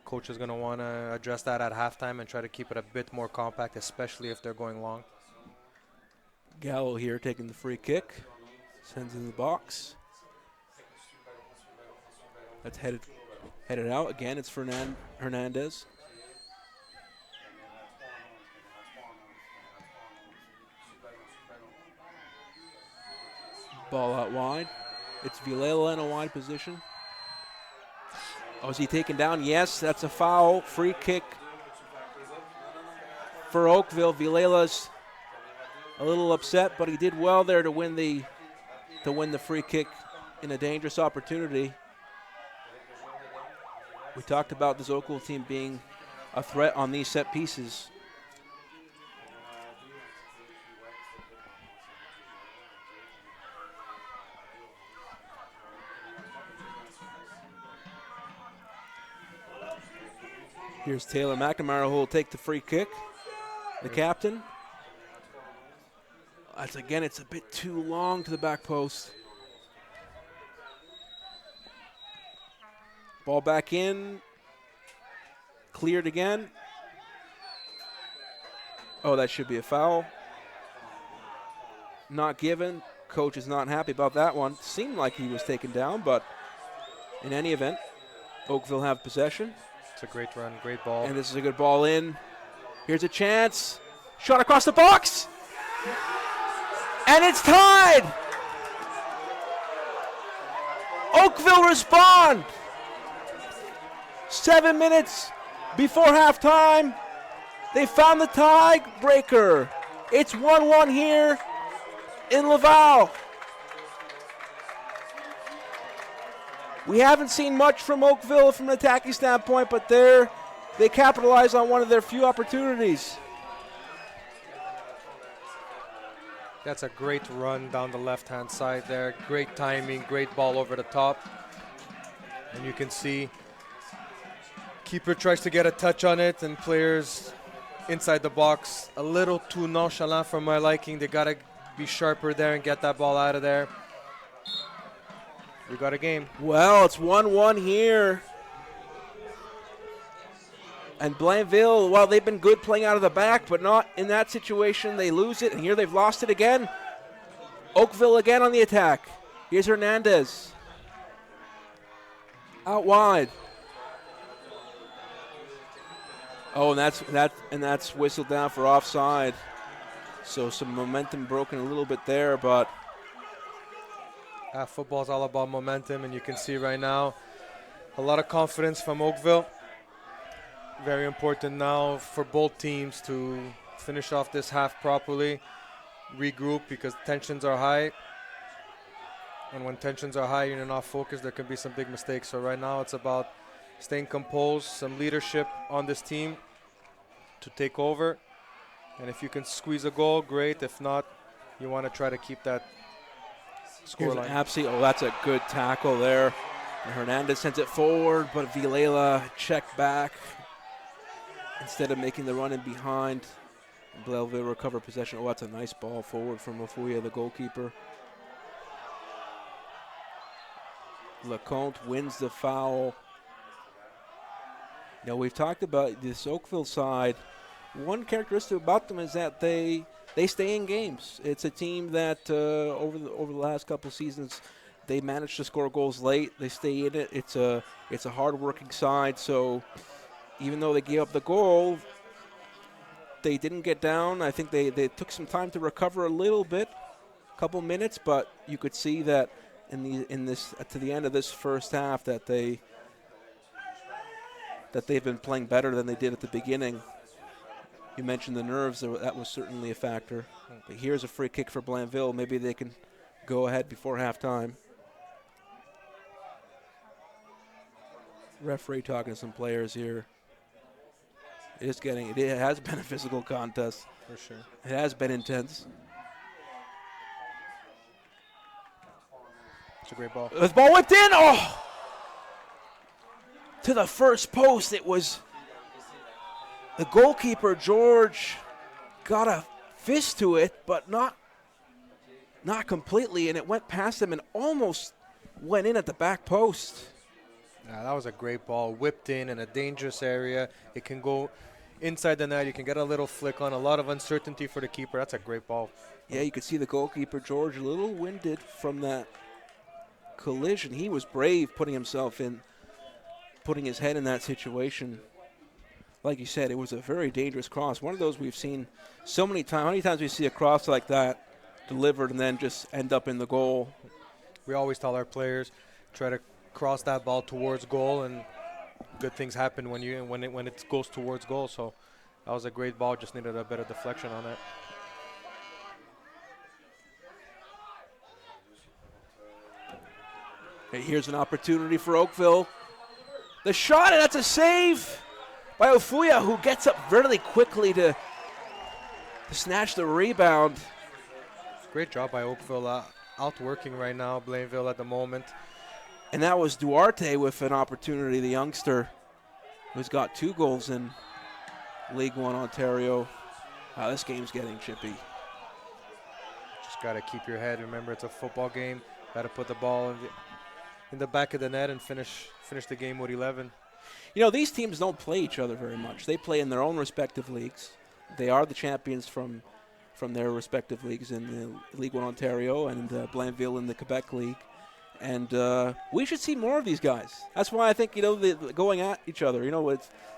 coach is going to want to address that at halftime and try to keep it a bit more compact, especially if they're going long. Gallo here taking the free kick. Sends in the box. That's headed out. Again, it's Hernandez. Ball out wide. It's Villela in a wide position. Oh, is he taken down? Yes, that's a foul. Free kick for Oakville. Villela's a little upset, but he did well there to win the free kick in a dangerous opportunity. We talked about this Oakville team being a threat on these set pieces. Here's Taylor McNamara, who will take the free kick. The captain. It's a bit too long to the back post. Ball back in. Cleared again. Oh, that should be a foul. Not given. Coach is not happy about that one. Seemed like he was taken down, but in any event, Oakville have possession. It's a great run, great ball. And this is a good ball in. Here's a chance. Shot across the box. And it's tied. Oakville respond. 7 minutes before halftime. They found the tiebreaker. It's 1-1 here in Laval. We haven't seen much from Oakville from an attacking standpoint, but they capitalize on one of their few opportunities. That's a great run down the left-hand side there. Great timing, great ball over the top. And you can see keeper tries to get a touch on it, and players inside the box a little too nonchalant for my liking. They got to be sharper there and get that ball out of there. We got a game. Well, it's 1-1 here. And Blainville, well, they've been good playing out of the back, but not in that situation. They lose it, and here they've lost it again. Oakville again on the attack. Here's Hernandez. Out wide. Oh, and that's whistled down for offside. So some momentum broken a little bit there, but football's all about momentum, and you can see right now a lot of confidence from Oakville. Very important now for both teams to finish off this half properly, regroup, because tensions are high. And when tensions are high, you're not focused, there can be some big mistakes. So right now it's about staying composed, some leadership on this team to take over. And if you can squeeze a goal, great. If not, you want to try to keep that scoreline. Oh, that's a good tackle there. And Hernandez sends it forward, but Villela checked back instead of making the run in behind. Blainville recover possession. Oh, that's a nice ball forward from Mafuya, the goalkeeper. LeConte wins the foul. Now, we've talked about this Oakville side. One characteristic about them is that they stay in games. It's a team that over the last couple of seasons, they managed to score goals late. They stay in it. It's a hard-working side. So even though they gave up the goal, they didn't get down. I think they took some time to recover a little bit, a couple minutes, but you could see that in this to the end of this first half that they've been playing better than they did at the beginning. You mentioned the nerves; that was certainly a factor. But here's a free kick for Blainville. Maybe they can go ahead before halftime. Referee talking to some players here. It has been a physical contest. For sure. It has been intense. It's a great ball. The ball whipped in. Oh! To the first post. It was the goalkeeper, George, got a fist to it, but not completely, and it went past him and almost went in at the back post. Nah, that was a great ball. Whipped in a dangerous area. It can go inside the net. You can get a little flick on. A lot of uncertainty for the keeper. That's a great ball. Yeah, you could see the goalkeeper, George, a little winded from that collision. He was brave putting his head in that situation. Like you said, it was a very dangerous cross. One of those we've seen so many times. How many times we see a cross like that delivered and then just end up in the goal? We always tell our players, try to cross that ball towards goal, and good things happen when it goes towards goal. So that was a great ball. Just needed a bit of deflection on it. Hey, here's an opportunity for Oakville. The shot, and that's a save by Ofuya, who gets up really quickly to snatch the rebound. Great job by Oakville, outworking right now Blainville at the moment. And that was Duarte with an opportunity, the youngster who's got 2 goals in League One Ontario. This game's getting chippy. Just got to keep your head. Remember, it's a football game. Got to put the ball in the back of the net and finish the game with 11. You know, these teams don't play each other very much. They play in their own respective leagues. They are the champions from their respective leagues in the League One Ontario and Blainville in the Quebec League. And we should see more of these guys. That's why I think, going at each other.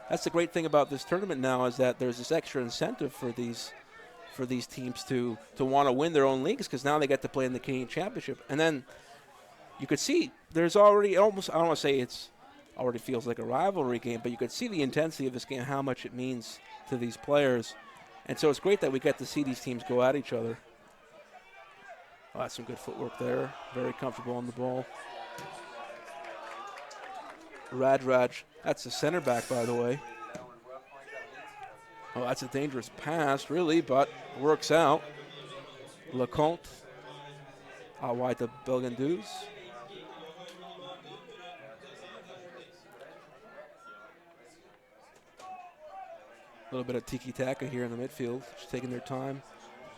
That's the great thing about this tournament now, is that there's this extra incentive for these teams to want to win their own leagues, because now they get to play in the Canadian Championship. And then you could see there's already almost, I don't want to say it's already feels like a rivalry game, but you could see the intensity of this game, how much it means to these players. And so it's great that we get to see these teams go at each other. Oh, that's some good footwork there. Very comfortable on the ball. Raj, that's the center back, by the way. Oh, that's a dangerous pass, really, but works out. Lecomte out wide to Belgandus. A little bit of tiki-taka here in the midfield, just taking their time.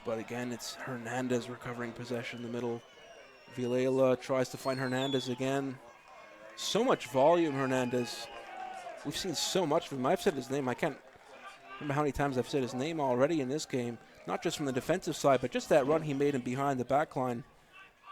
But again, it's Hernandez recovering possession in the middle. Villela tries to find Hernandez again. So much volume, Hernandez. We've seen so much of him. I've said his name. I can't remember how many times I've said his name already in this game. Not just from the defensive side, but just that run he made in behind the back line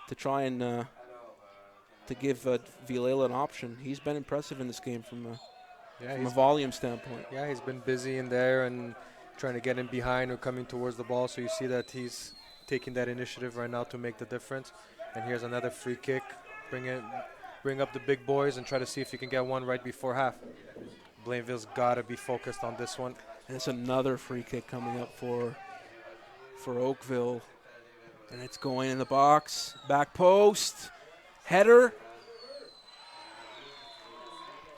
to try and to give Villela an option. He's been impressive in this game from a volume standpoint. Yeah, he's been busy in there and trying to get in behind or coming towards the ball. So you see that he's taking that initiative right now to make the difference. And here's another free kick. Bring up the big boys and try to see if you can get one right before half. Blainville's got to be focused on this one. And it's another free kick coming up for Oakville. And it's going in the box. Back post. Header.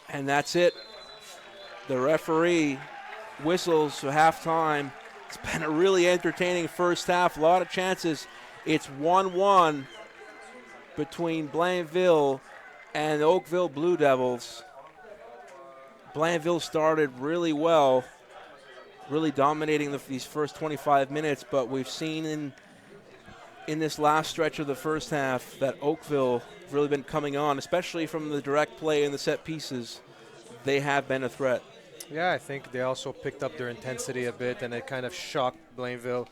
And that's it. The referee whistles for halftime. It's been a really entertaining first half. A lot of chances. It's 1-1 between Blainville and the Oakville Blue Devils. Blainville started really well, really dominating these first 25 minutes, but we've seen in this last stretch of the first half that Oakville have really been coming on, especially from the direct play and the set pieces. They have been a threat. Yeah, I think they also picked up their intensity a bit, and it kind of shocked Blainville.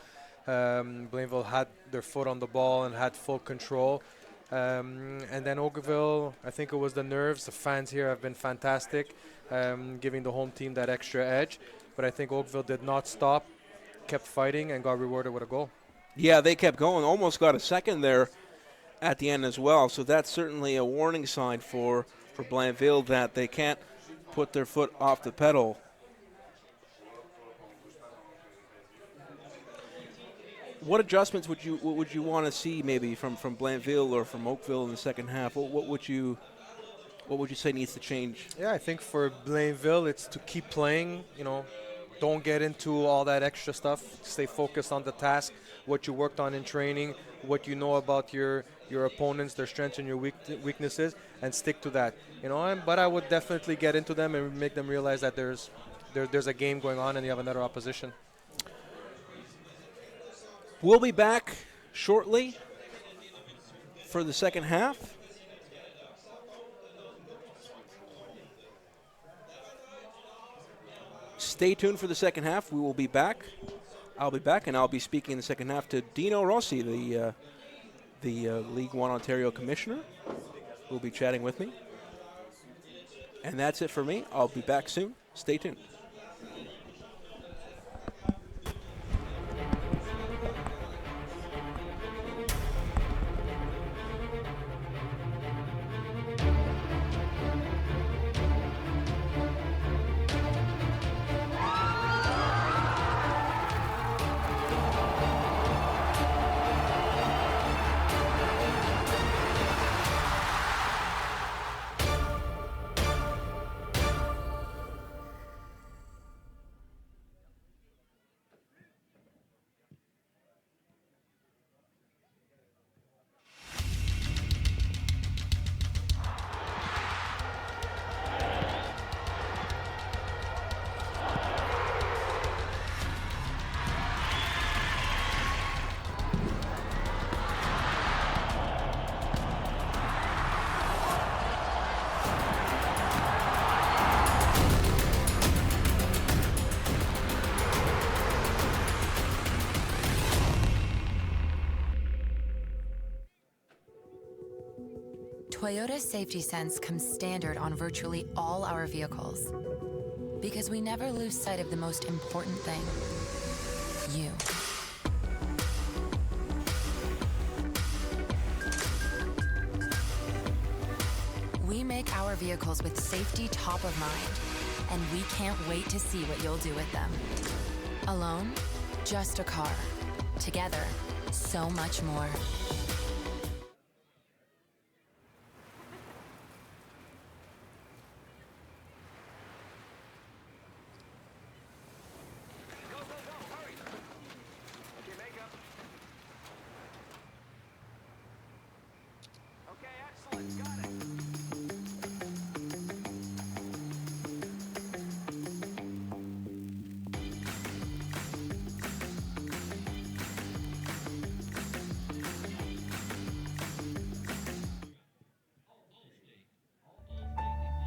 Blainville had their foot on the ball and had full control. And then Oakville, I think it was the nerves. The fans here have been fantastic, giving the home team that extra edge. But I think Oakville did not stop, kept fighting, and got rewarded with a goal. Yeah, they kept going, almost got a second there. at the end as well. So that's certainly a warning sign for Blainville that they can't put their foot off the pedal. What adjustments would you want to see maybe from Blainville or from Oakville in the second half? What would you say needs to change? Yeah, I think for Blainville, it's to keep playing. Don't get into all that extra stuff. Stay focused on the task, what you worked on in training, what you know about your opponents, their strengths and your weaknesses, and stick to that. But I would definitely get into them and make them realize that there's a game going on and you have another opposition. We'll be back shortly for the second half. Stay tuned for the second half. We will be back. I'll be back, and I'll be speaking in the second half to Dino Rossi, the League One Ontario commissioner, who will be chatting with me. And that's it for me. I'll be back soon. Stay tuned. Toyota Safety Sense comes standard on virtually all our vehicles because we never lose sight of the most important thing, you. We make our vehicles with safety top of mind, and we can't wait to see what you'll do with them. Alone, just a car. Together, so much more.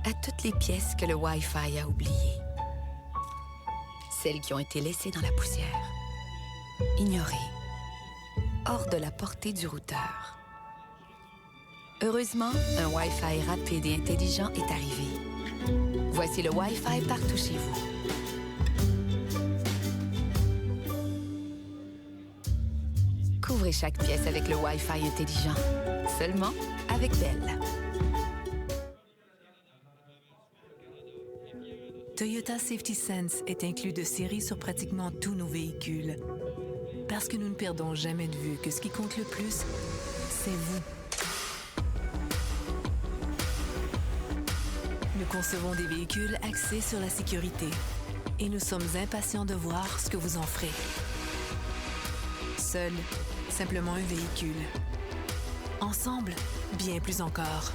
À toutes les pièces que le Wi-Fi a oubliées. Celles qui ont été laissées dans la poussière. Ignorées. Hors de la portée du routeur. Heureusement, un Wi-Fi rapide et intelligent est arrivé. Voici le Wi-Fi partout chez vous. Couvrez chaque pièce avec le Wi-Fi intelligent. Seulement avec Bell. Toyota Safety Sense est inclus de série sur pratiquement tous nos véhicules. Parce que nous ne perdons jamais de vue que ce qui compte le plus, c'est vous. Nous concevons des véhicules axés sur la sécurité. Et nous sommes impatients de voir ce que vous en ferez. Seul, simplement un véhicule. Ensemble, bien plus encore.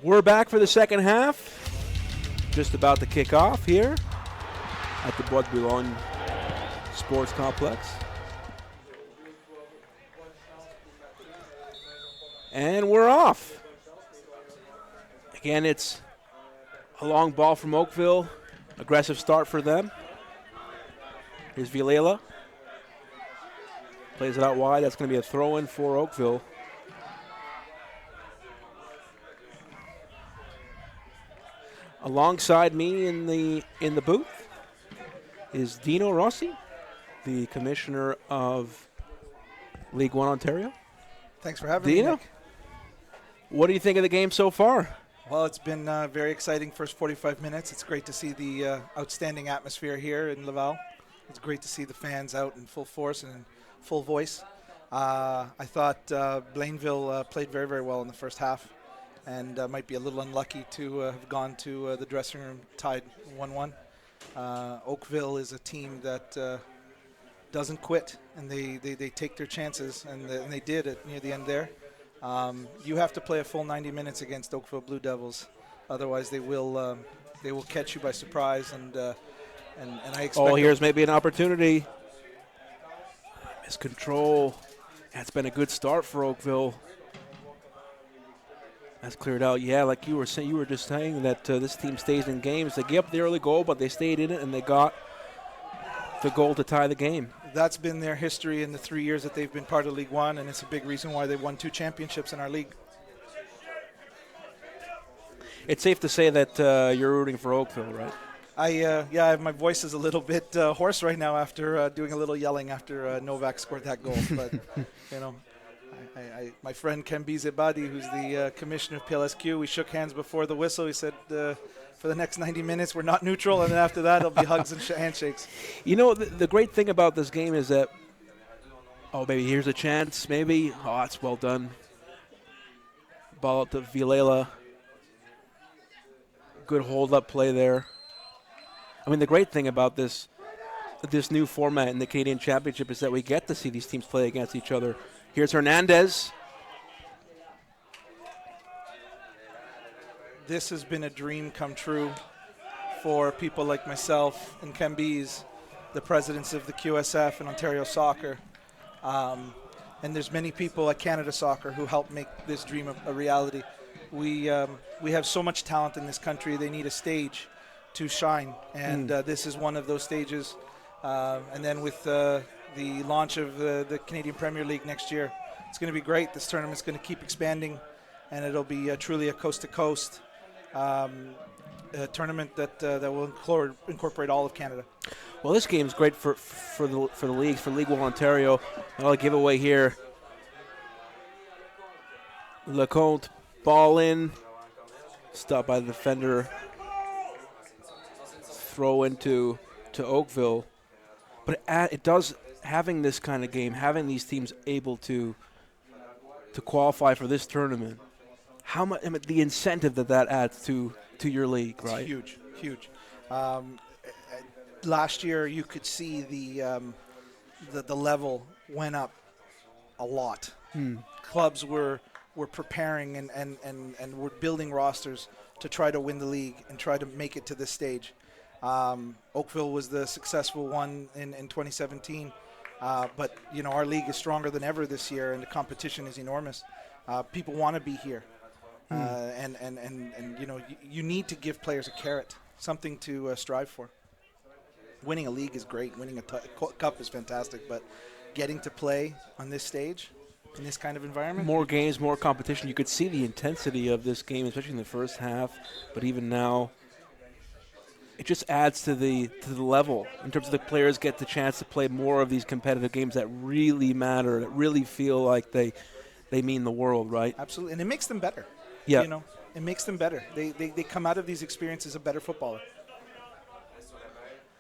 We're back for the second half. Just about to kick off here at the Bois de Boulogne Sports Complex. And we're off. Again, it's a long ball from Oakville. Aggressive start for them. Here's Vilela. Plays it out wide. That's going to be a throw-in for Oakville. Alongside me in the booth is Dino Rossi, the commissioner of League One Ontario. Thanks for having me, Dino, Nick. what do you think of the game so far? Well, it's been very exciting first 45 minutes. It's great to see the outstanding atmosphere here in Laval. It's great to see the fans out in full force and in full voice. I thought Blainville played very, very well in the first half and might be a little unlucky to have gone to the dressing room tied 1-1. Oakville is a team that doesn't quit, and they take their chances, and they did it near the end there. You have to play a full 90 minutes against Oakville Blue Devils, otherwise they will catch you by surprise. And I expect. Oh, here's maybe an opportunity. Miscontrol. That's been a good start for Oakville. That's cleared out. Yeah, like you were saying, you were just saying that this team stays in games. They gave up the early goal, but they stayed in it, and they got the goal to tie the game. That's been their history in the 3 years that they've been part of League One, and it's a big reason why they won 2 championships in our league. It's safe to say that you're rooting for Oakville, right? My voice is a little bit hoarse right now after doing a little yelling after Novak scored that goal. But, my friend Kambi Zebadi, who's the commissioner of PLSQ, we shook hands before the whistle. He said, for the next 90 minutes, we're not neutral, and then after that, it'll be hugs and handshakes. You know, the great thing about this game is that, maybe here's a chance, maybe. Oh, that's well done. Ball out to Vilela. Good hold-up play there. I mean, the great thing about this new format in the Canadian Championship is that we get to see these teams play against each other. Here's Hernandez. This has been a dream come true for people like myself and Kambi's, the presidents of the QSF and Ontario Soccer. And there's many people at Canada Soccer who help make this dream a reality. We have so much talent in this country. They need a stage to shine, and this is one of those stages. And then with the launch of the Canadian Premier League next year, it's going to be great. This tournament's going to keep expanding, and it'll be truly a coast-to-coast tournament that will incorporate all of Canada. Well, this game's great for the leagues, for League One Ontario. I'll give away here. Lecomte, ball in, stopped by the defender. Throw into Oakville, but it does, having this kind of game, having these teams able to qualify for this tournament. How much the incentive that adds to your league, right? It's huge. Last year, you could see the level went up a lot. Clubs were preparing and were building rosters to try to win the league and try to make it to this stage. Oakville was the successful one in 2017, but our league is stronger than ever this year, and the competition is enormous. People want to be here, and you need to give players a carrot, something to strive for. Winning a league is great. Winning a cup is fantastic, but getting to play on this stage in this kind of environment, more games, more competition. You could see the intensity of this game, especially in the first half, but even now. It just adds to the level in terms of the players get the chance to play more of these competitive games that really matter, that really feel like they mean the world, right? Absolutely, and it makes them better. Yeah, it makes them better. They come out of these experiences a better footballer.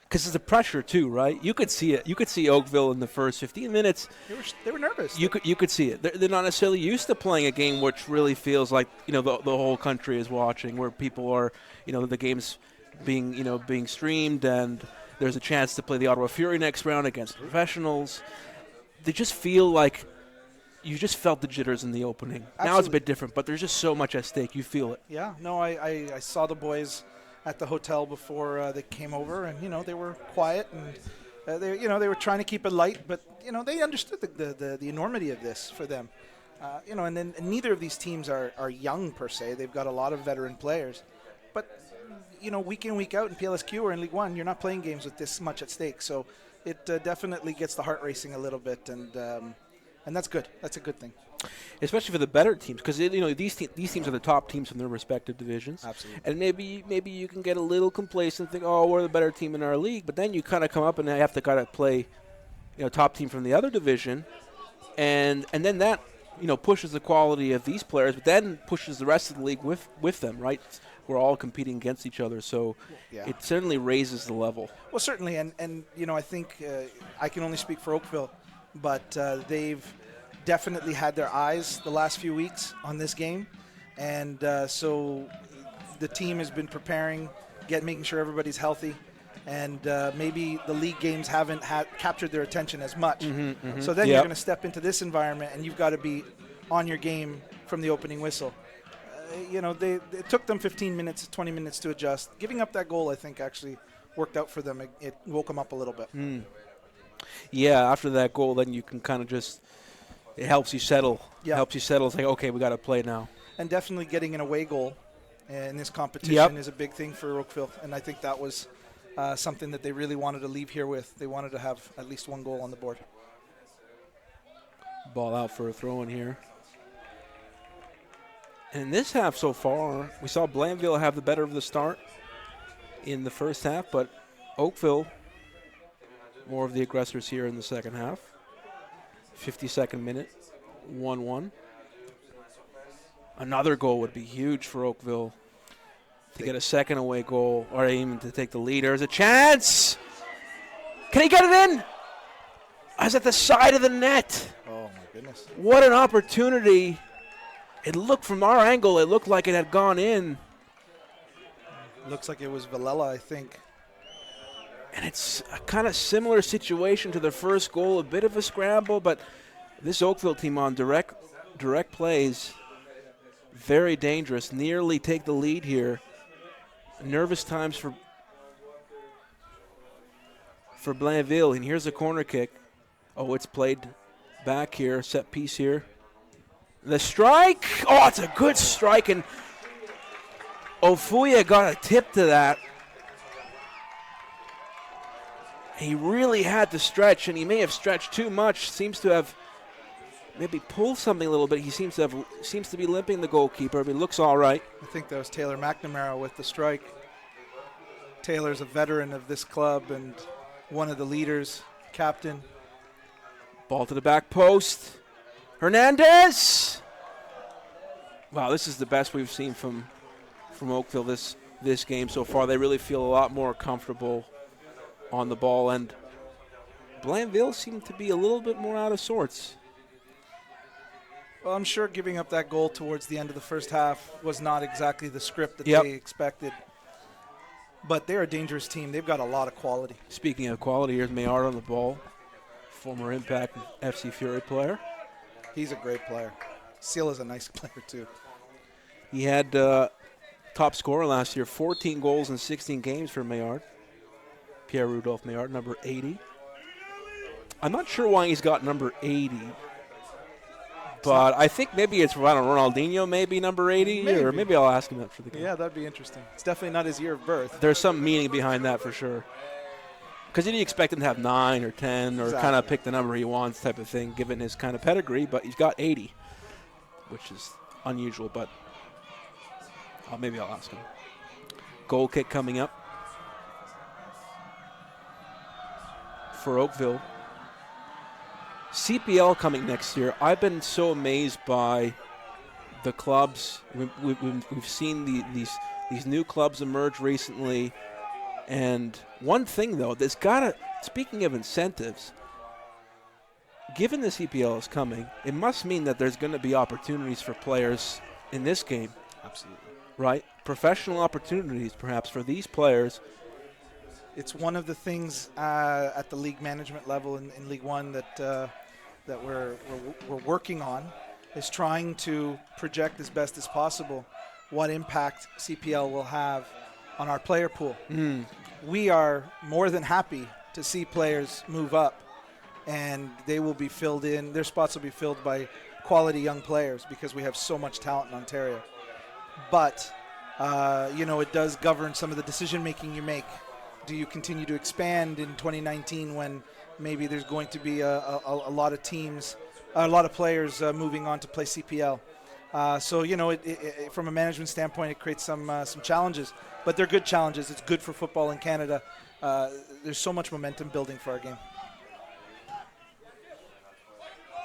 Because it's the pressure too, right? You could see it. You could see Oakville in the first 15 minutes. They were nervous. You could see it. They're not necessarily used to playing a game which really feels like the whole country is watching, where people are the game's being streamed, and there's a chance to play the Ottawa Fury next round against professionals. They just feel like you just felt the jitters in the opening. Now it's a Absolutely. bit different, but there's just so much at stake. You feel it. Yeah, no, I saw the boys at the hotel before they came over, and they were quiet, and they were trying to keep it light, but they understood the enormity of this for them. And neither of these teams are young per se. They've got a lot of veteran players, but week in, week out in PLSQ or in League One, you're not playing games with this much at stake. So it definitely gets the heart racing a little bit, and that's good. That's a good thing. Especially for the better teams, because these teams are the top teams from their respective divisions. Absolutely. And maybe you can get a little complacent, and think, oh, we're the better team in our league, but then you kind of come up and have to kind of play, top team from the other division, and then that pushes the quality of these players, but then pushes the rest of the league with them, right? We're all competing against each other, so it certainly raises the level. Well, certainly, and I think I can only speak for Oakville, but they've definitely had their eyes the last few weeks on this game, and so the team has been preparing, making sure everybody's healthy, and maybe the league games haven't captured their attention as much. So then you're going to step into this environment, and you've got to be on your game from the opening whistle. It took them 15 minutes, 20 minutes to adjust. Giving up that goal, I think, actually worked out for them. It woke them up a little bit. Yeah, after that goal, then you can kind of just – it helps you settle. Yeah. It helps you settle. It's like, okay, we got to play now. And definitely getting an away goal in this competition is a big thing for Oakville, and I think that was something that they really wanted to leave here with. They wanted to have at least one goal on the board. Ball out for a throw in here. And this half so far, we saw Blainville have the better of the start in the first half, but Oakville, more of the aggressors here in the second half. 52nd minute, 1-1. Another goal would be huge for Oakville to get a second away goal, or even to take the lead. There's a chance. Can he get it in? I was at the side of the net. Oh, my goodness. What an opportunity. It looked, from our angle, it looked like it had gone in. Looks like it was Villela, I think. And it's a kind of similar situation to the first goal, a bit of a scramble, but this Oakville team on direct plays, very dangerous, nearly take the lead here. Nervous times for Blainville, and here's a corner kick. Oh, it's played back here, set piece here. The strike, oh, it's a good strike, and Ofuya got a tip to that. He really had to stretch, and he may have stretched too much. Seems to have maybe pulled something a little bit. He seems to be limping the goalkeeper, but he looks all right. I think that was Taylor McNamara with the strike. Taylor's a veteran of this club and one of the leaders, captain. Ball to the back post. Hernandez! Wow, this is the best we've seen from Oakville this game so far. They really feel a lot more comfortable on the ball, and Blainville seemed to be a little bit more out of sorts. Well, I'm sure giving up that goal towards the end of the first half was not exactly the script that they expected. But they're a dangerous team. They've got a lot of quality. Speaking of quality, here's Maillard on the ball, former Impact FC Fury player. He's a great player. Seal is a nice player, too. He had top scorer last year, 14 goals in 16 games for Maillard. Pierre-Rudolph Maillard, number 80. I'm not sure why he's got number 80, but I think maybe it's Ronaldinho, maybe number 80, or maybe I'll ask him after the game. Yeah, that'd be interesting. It's definitely not his year of birth. There's some meaning behind that for sure. Because you didn't expect him to have 9 or 10 or kind of pick the number he wants type of thing, given his kind of pedigree, but he's got 80, which is unusual, but maybe I'll ask him. Goal kick coming up for Oakville. CPL coming next year. I've been so amazed by the clubs. We've seen these new clubs emerge recently. And one thing, though, that's got to, speaking of incentives, given the CPL is coming, it must mean that there's going to be opportunities for players in this game. Absolutely. Right? Professional opportunities, perhaps, for these players. It's one of the things at the league management level in League One that that we're working on is trying to project as best as possible what impact CPL will have on our player pool. We are more than happy to see players move up, and they will be filled in. Their spots will be filled by quality young players because we have so much talent in Ontario. But, it does govern some of the decision-making you make. Do you continue to expand in 2019 when maybe there's going to be a lot of teams, a lot of players moving on to play CPL? From a management standpoint, it creates some challenges, but they're good challenges. It's good for football in Canada. There's so much momentum building for our game.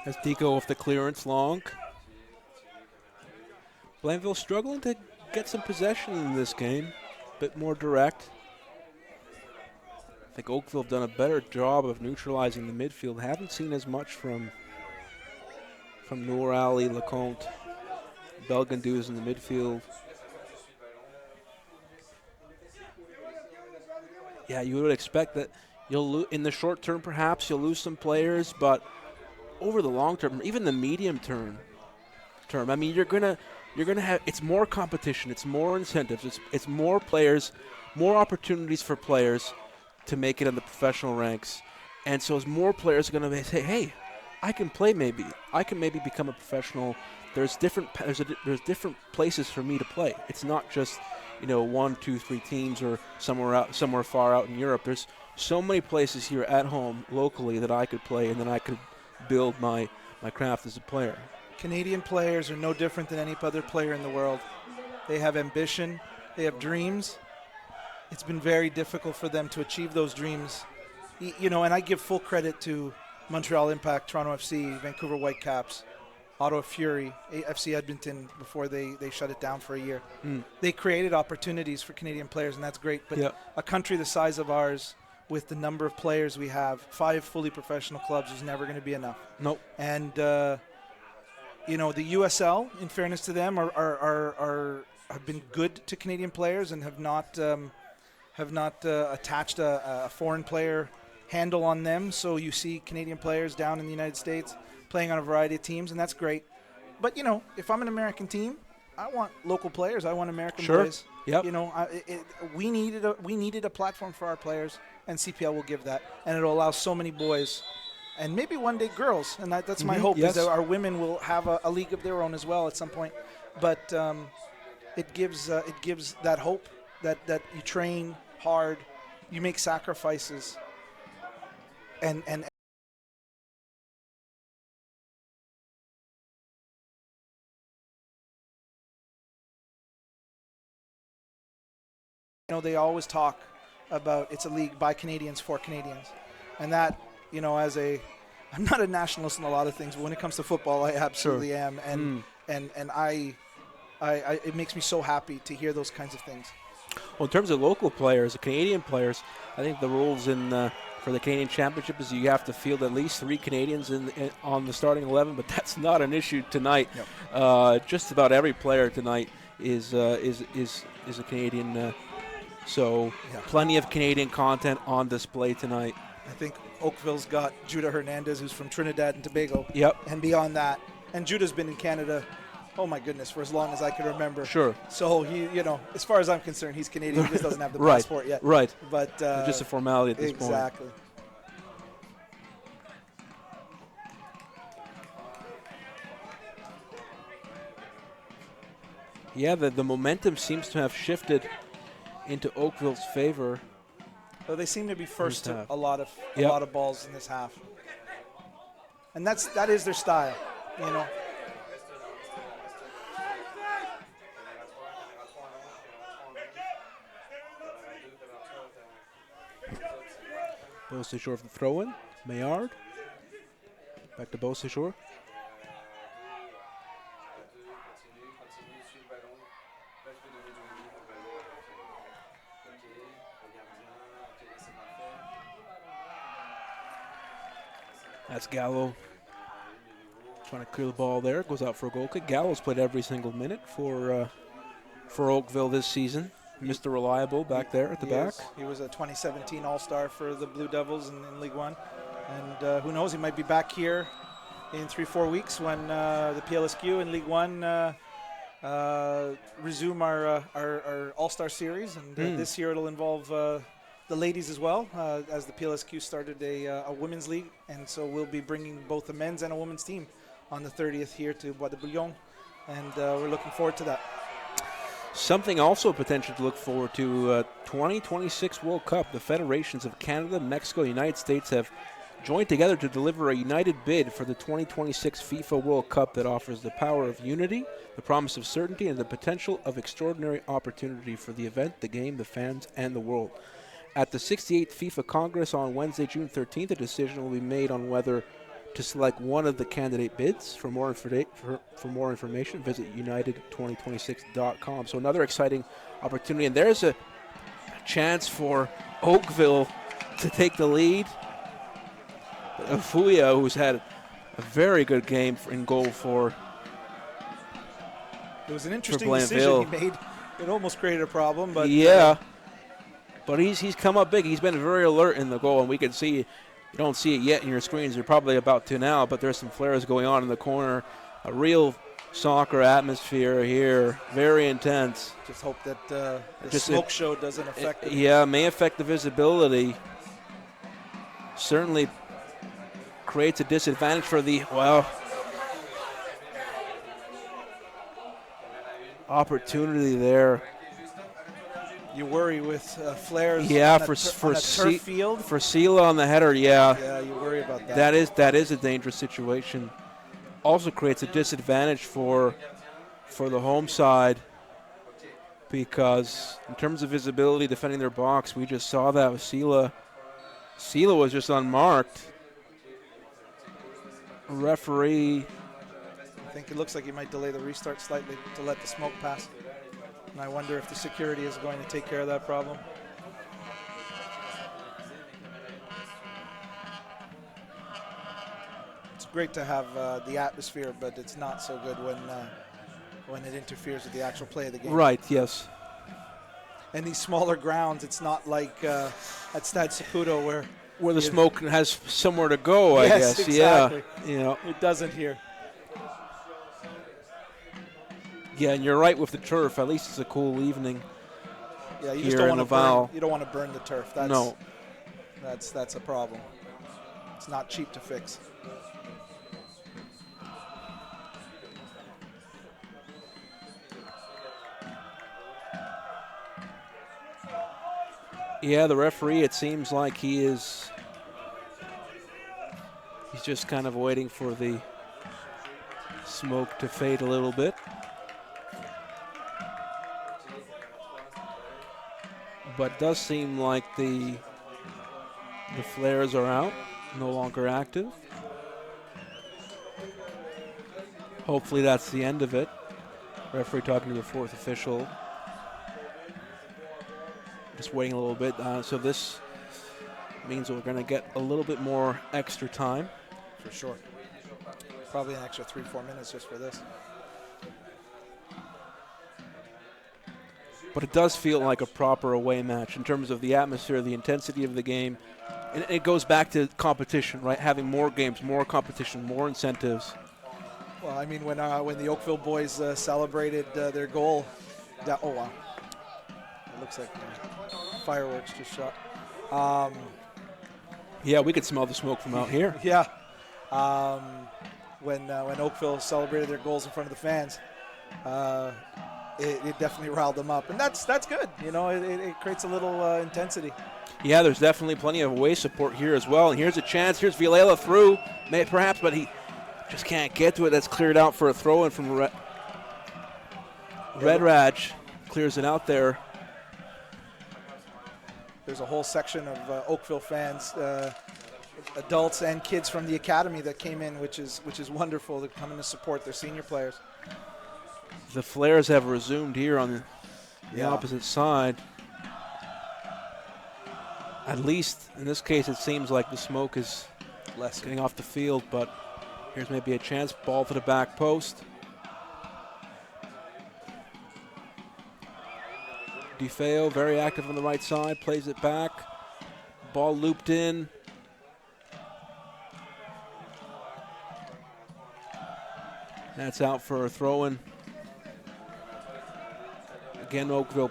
As Tico with the clearance long. Blainville struggling to get some possession in this game, a bit more direct. I think Oakville have done a better job of neutralizing the midfield. Haven't seen as much from Noor Ali, Lecomte, Belganduz in the midfield. Yeah, you would expect that in the short term perhaps you'll lose some players, but over the long term, even the medium term, I mean, you're gonna have, it's more competition, it's more incentives, it's more players, more opportunities for players to make it in the professional ranks, and so as more players are gonna say, hey, I can play maybe, I can maybe become a professional. There's different places for me to play. It's not just 1, 2, 3 teams or somewhere far out in Europe. There's so many places here at home locally that I could play, and then I could build my craft as a player. Canadian players are no different than any other player in the world. They have ambition, they have dreams. It's been very difficult for them to achieve those dreams. And I give full credit to Montreal Impact, Toronto FC, Vancouver Whitecaps, Ottawa Fury, FC Edmonton before they shut it down for a year. They created opportunities for Canadian players, and that's great. But a country the size of ours, with the number of players we have, 5 fully professional clubs is never going to be enough. Nope. And the USL, in fairness to them, have been good to Canadian players and have not attached a foreign player handle on them. So you see Canadian players down in the United States playing on a variety of teams, and that's great. But if I'm an American team, I want local players. I want American boys. Yep. We needed a platform for our players, and CPL will give that, and it'll allow so many boys, and maybe one day girls. And that's my hope, is that our women will have a league of their own as well at some point. But it gives that hope that you train hard, you make sacrifices, and they always talk about it's a league by Canadians for Canadians, and that I'm not a nationalist in a lot of things, but when it comes to football, I absolutely am, and I it makes me so happy to hear those kinds of things. Well, in terms of local players, the Canadian players, I think the rules for the Canadian Championship is you have to field at least 3 Canadians on the starting 11, but that's not an issue tonight. Yep. Just about every player tonight is a Canadian. Plenty of Canadian content on display tonight. I think Oakville's got Judah Hernandez, who's from Trinidad and Tobago. Yep. And beyond that, and Judah's been in Canada, oh my goodness, for as long as I can remember. Sure. So he, as far as I'm concerned, he's Canadian. He just doesn't have the passport yet. Right. But just a formality at this point. Exactly. Yeah, the momentum seems to have shifted into Oakville's favor. Well, they seem to be first to a lot of balls in this half, and that is their style, Beausejour for the throw-in. Maillard. Back to Beausejour. That's Gallo trying to clear the ball there. Goes out for a goal kick. Gallo's played every single minute for Oakville this season. Mr. Reliable back there at the back. He was a 2017 All-Star for the Blue Devils in League One. And who knows, he might be back here in 3-4 weeks when the PLSQ and League One resume our All-Star Series. And this year it'll involve the ladies as well, as the PLSQ started a women's league. And so we'll be bringing both a men's and a women's team on the 30th here to Bois de Bouillon. And we're looking forward to that. Something also potential to look forward to, 2026 World Cup. The federations of Canada, Mexico, and the United States have joined together to deliver a united bid for the 2026 FIFA World Cup that offers the power of unity, the promise of certainty, and the potential of extraordinary opportunity for the event, the game, the fans, and the world. At the 68th FIFA Congress on Wednesday, June 13th, a decision will be made on whether to select one of the candidate bids. For more information, visit united2026.com. So another exciting opportunity. And there's a chance for Oakville to take the lead. Afuya, who's had a very good game in goal for It was an interesting decision he made. It almost created a problem, but yeah. But he's come up big. He's been very alert in the goal, and we can see, you don't see it yet in your screens. You're probably about to now, but there's some flares going on in the corner. A real soccer atmosphere here, very intense. Just hope that the smoke show doesn't affect it. Yeah, may affect the visibility. Certainly creates a disadvantage for the, opportunity there. You worry with flares. Yeah, on a turf field. For Sela on the header. Yeah. Yeah, you worry about that. That is a dangerous situation. Also creates a disadvantage for the home side, because in terms of visibility, defending their box, we just saw that with Sela. Sela was just unmarked. Referee. I think it looks like he might delay the restart slightly to let the smoke pass. And I wonder if the security is going to take care of that problem. It's great to have the atmosphere, but it's not so good when it interferes with the actual play of the game. Right, yes. And these smaller grounds, it's not like at Stade Saputo where the smoke has somewhere to go, I guess. Exactly. Yeah, you know. It doesn't here. Yeah, and you're right with the turf. At least it's a cool evening. Yeah, you here just don't in want Laval. you don't want to burn the turf. No. That's a problem. It's not cheap to fix. Yeah, the referee, it seems like he's just kind of waiting for the smoke to fade a little bit. But it does seem like the flares are out, no longer active. Hopefully that's the end of it. Referee talking to the fourth official. Just waiting a little bit. So this means we're going to get a little bit more extra time. For sure. Probably an extra 3-4 minutes just for this. But it does feel like a proper away match in terms of the atmosphere, the intensity of the game. And it goes back to competition, right? Having more games, more competition, more incentives. Well, I mean, when the Oakville boys celebrated their goal, oh, wow. It looks like fireworks just shot. Yeah, we could smell the smoke from out here. Yeah. When Oakville celebrated their goals in front of the fans, it definitely riled them up, and that's good. You know, it creates a little intensity. Yeah, there's definitely plenty of away support here as well. And here's a chance. Here's Villela through, perhaps, but he just can't get to it. That's cleared out for a throw-in from Red Raj. Clears it out there. There's a whole section of Oakville fans, adults and kids from the academy that came in, which is wonderful. They're coming to support their senior players. The flares have resumed here on the opposite side. At least in this case, it seems like the smoke is getting off the field, but here's maybe a chance. Ball to the back post. DeFeo very active on the right side, plays it back. Ball looped in. That's out for a throw-in. Again, Oakville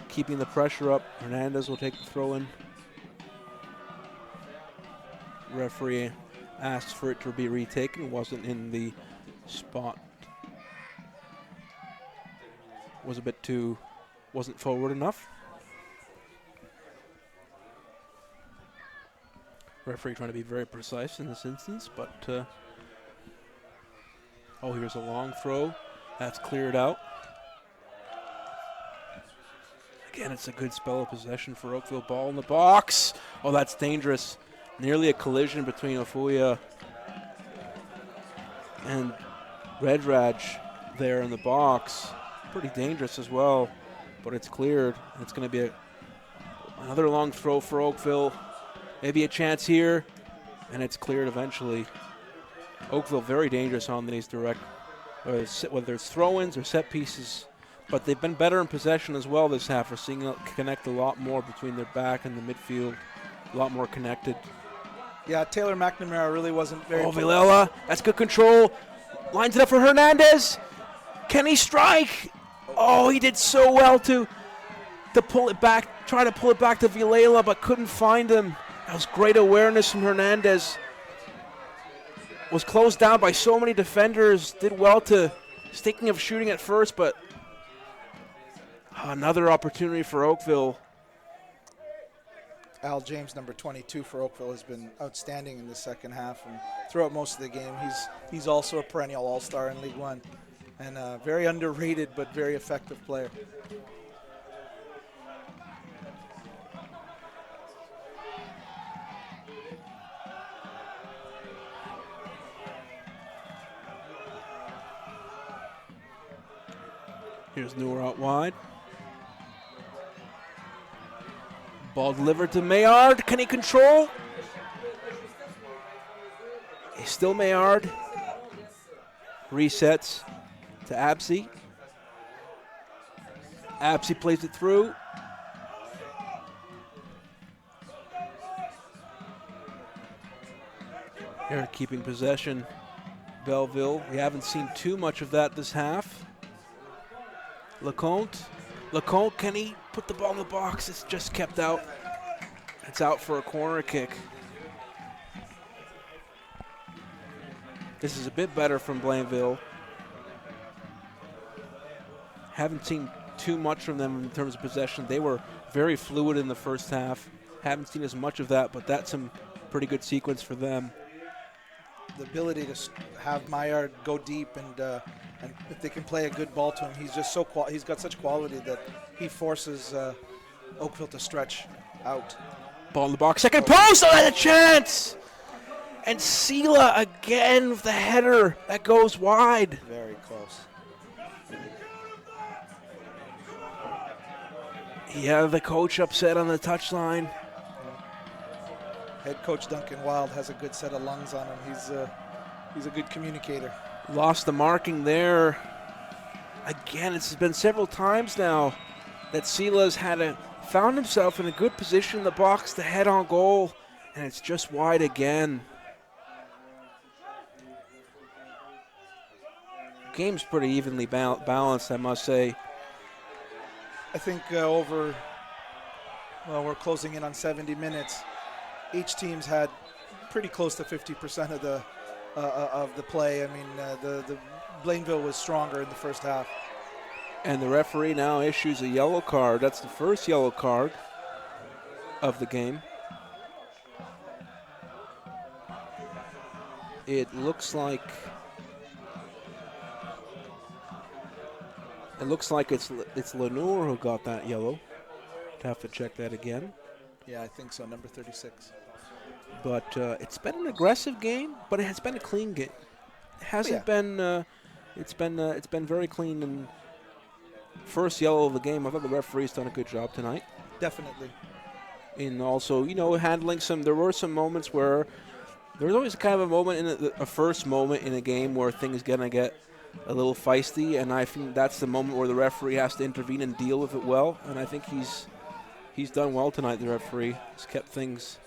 keeping the pressure up. Hernandez will take the throw-in. Referee asked for it to be retaken. Wasn't in the spot. Was a bit too, wasn't forward enough. Referee trying to be very precise in this instance, but oh, here's a long throw. That's cleared out. Again, it's a good spell of possession for Oakville. Ball in the box. Oh, that's dangerous. Nearly a collision between Ofuya and Redraj there in the box. Pretty dangerous as well, but it's cleared. It's going to be another long throw for Oakville. Maybe a chance here, and it's cleared eventually. Oakville very dangerous on these direct, whether it's throw-ins or set pieces, but they've been better in possession as well this half. We're seeing it connect a lot more between their back and the midfield, a lot more connected. Yeah, Taylor McNamara really wasn't very... Oh, Villela, that's good control. Lines it up for Hernandez. Can he strike? Oh, he did so well to pull it back, try to pull it back to Villela, but couldn't find him. That was great awareness from Hernandez. Was closed down by so many defenders. Did well to, thinking of shooting at first, but another opportunity for Oakville. Al James, number 22 for Oakville, has been outstanding in the second half and throughout most of the game. He's also a perennial all-star in League One and a very underrated but very effective player. Here's Newer out wide. Ball delivered to Maillard. Can he control? He's still Maillard. Resets to Absey. Absey plays it through. Here keeping possession. Belleville. We haven't seen too much of that this half. Lecomte, can he put the ball in the box? It's just kept out. It's out for a corner kick. This is a bit better from Blainville. Haven't seen too much from them in terms of possession. They were very fluid in the first half. Haven't seen as much of that, but that's some pretty good sequence for them. The ability to have Maillard go deep and if they can play a good ball to him, he's just so he's got such quality that he forces Oakville to stretch out. Ball in the box, second post, oh, had a chance! And Sela again with the header that goes wide. Very close. Yeah, the coach upset on the touchline. Head coach Duncan Wild has a good set of lungs on him. He's a good communicator. Lost the marking there. Again, it's been several times now that Sela's found himself in a good position in the box to head on goal, and it's just wide again. Game's pretty evenly balanced, I must say. I think we're closing in on 70 minutes. Each team's had pretty close to 50% of the play. I mean, the Blainville was stronger in the first half. And the referee now issues a yellow card. That's the first yellow card of the game. It looks like it's Lenoir who got that yellow. I'd have to check that again. Yeah, I think so. Number 36. But it's been an aggressive game, but it has been a clean game. It hasn't been. It's been very clean. And first yellow of the game. I thought the referee's done a good job tonight. Definitely. And also, handling some. There were some moments where there's always kind of a moment a first moment in a game where things gonna get a little feisty, and I think that's the moment where the referee has to intervene and deal with it well. And I think he's done well tonight. The referee has kept things.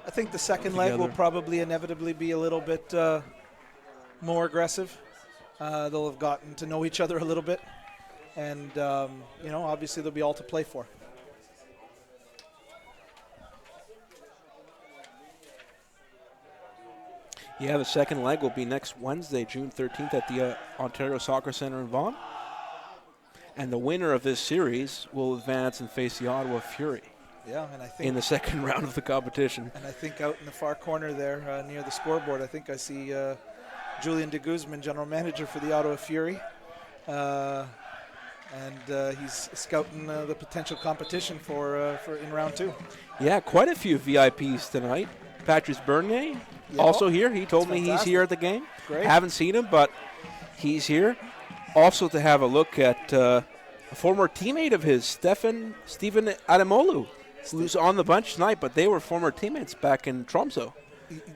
I think the second leg will probably inevitably be a little bit more aggressive. They'll have gotten to know each other a little bit. And, obviously there'll be all to play for. Yeah, the second leg will be next Wednesday, June 13th at the Ontario Soccer Centre in Vaughan. And the winner of this series will advance and face the Ottawa Fury. Yeah, and I think in the second round of the competition. And I think out in the far corner there near the scoreboard, I think I see Julian de Guzman, general manager for the Ottawa Fury. And he's scouting the potential competition for in round 2. Yeah, quite a few VIPs tonight. Patrice Bernier, also here. He told me he's here at the game. Great. Haven't seen him, but he's here. Also to have a look at a former teammate of his, Stephen Adamolu, who's on the bench tonight, but they were former teammates back in Tromsø.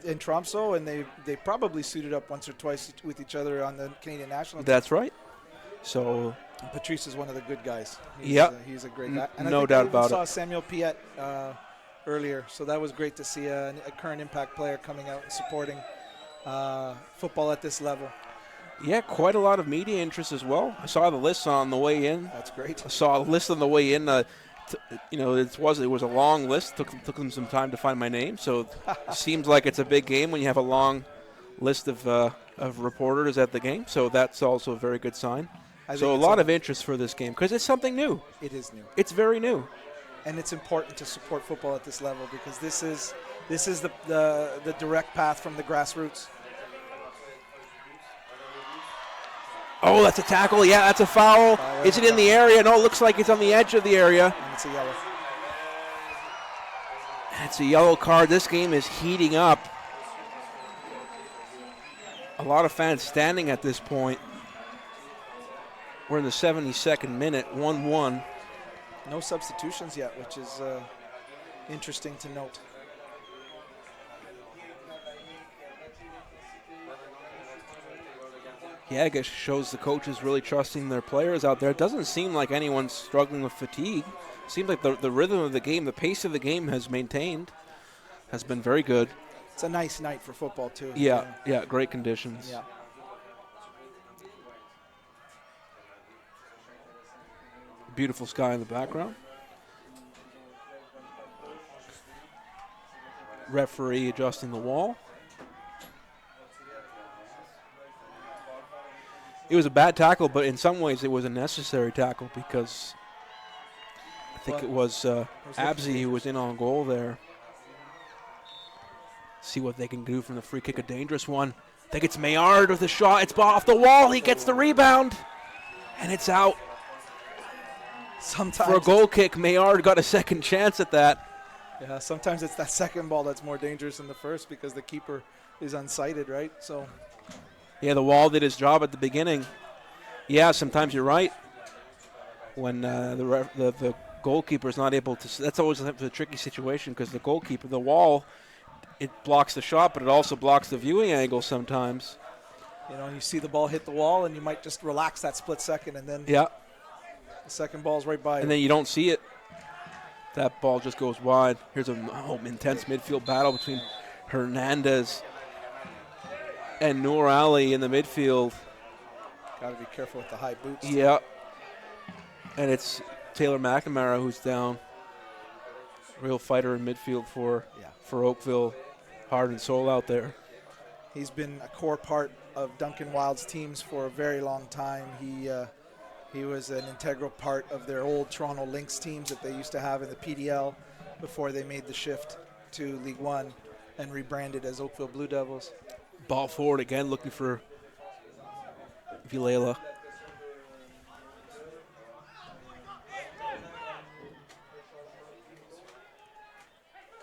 In Tromsø, and they probably suited up once or twice with each other on the Canadian national team. That's right. So and Patrice is one of the good guys. He's a great guy. And no I doubt think about it. saw Samuel Piet earlier, so that was great to see a current Impact player coming out and supporting football at this level. Yeah, quite a lot of media interest as well. I saw the list on the way in. That's great. I saw a list on the way in. It was a long list. Took them some time to find my name. So it seems like it's a big game when you have a long list of reporters at the game. So that's also a very good sign. So a lot of interest for this game because it's something new. It is new. It's very new. And it's important to support football at this level because this is the direct path from the grassroots. Oh, that's a tackle. Yeah, that's a foul. Is it in the area? No, it looks like it's on the edge of the area. And it's a yellow. It's a yellow card. This game is heating up. A lot of fans standing at this point. We're in the 72nd minute, 1-1. No substitutions yet, which is interesting to note. Yeah, I guess shows the coaches really trusting their players out there. It doesn't seem like anyone's struggling with fatigue. It seems like the rhythm of the game, the pace of the game has been very good. It's a nice night for football, too. Yeah, great conditions. Yeah. Beautiful sky in the background. Referee adjusting the wall. It was a bad tackle, but in some ways it was a necessary tackle because I think it was Abzi who was in on goal there. See what they can do from the free kick, a dangerous one. I think it's Maillard with a shot. It's off the wall. He gets the rebound, and it's out. Sometimes for a goal kick, Maillard got a second chance at that. Yeah, sometimes it's that second ball that's more dangerous than the first because the keeper is unsighted, right? So. Yeah, the wall did his job at the beginning. Yeah, sometimes you're right. When the goalkeeper is not able to, that's always a tricky situation because the goalkeeper, the wall, it blocks the shot, but it also blocks the viewing angle sometimes. You see the ball hit the wall, and you might just relax that split second, and then the second ball's right by. And then you don't see it. That ball just goes wide. Here's an intense midfield battle between Hernandez and Noor Ali in the midfield. Got to be careful with the high boots. Yeah. And it's Taylor McNamara who's down. Real fighter in midfield for Oakville. Heart and soul out there. He's been a core part of Duncan Wild's teams for a very long time. He was an integral part of their old Toronto Lynx teams that they used to have in the PDL before they made the shift to League One and rebranded as Oakville Blue Devils. Ball forward again, looking for Vilela.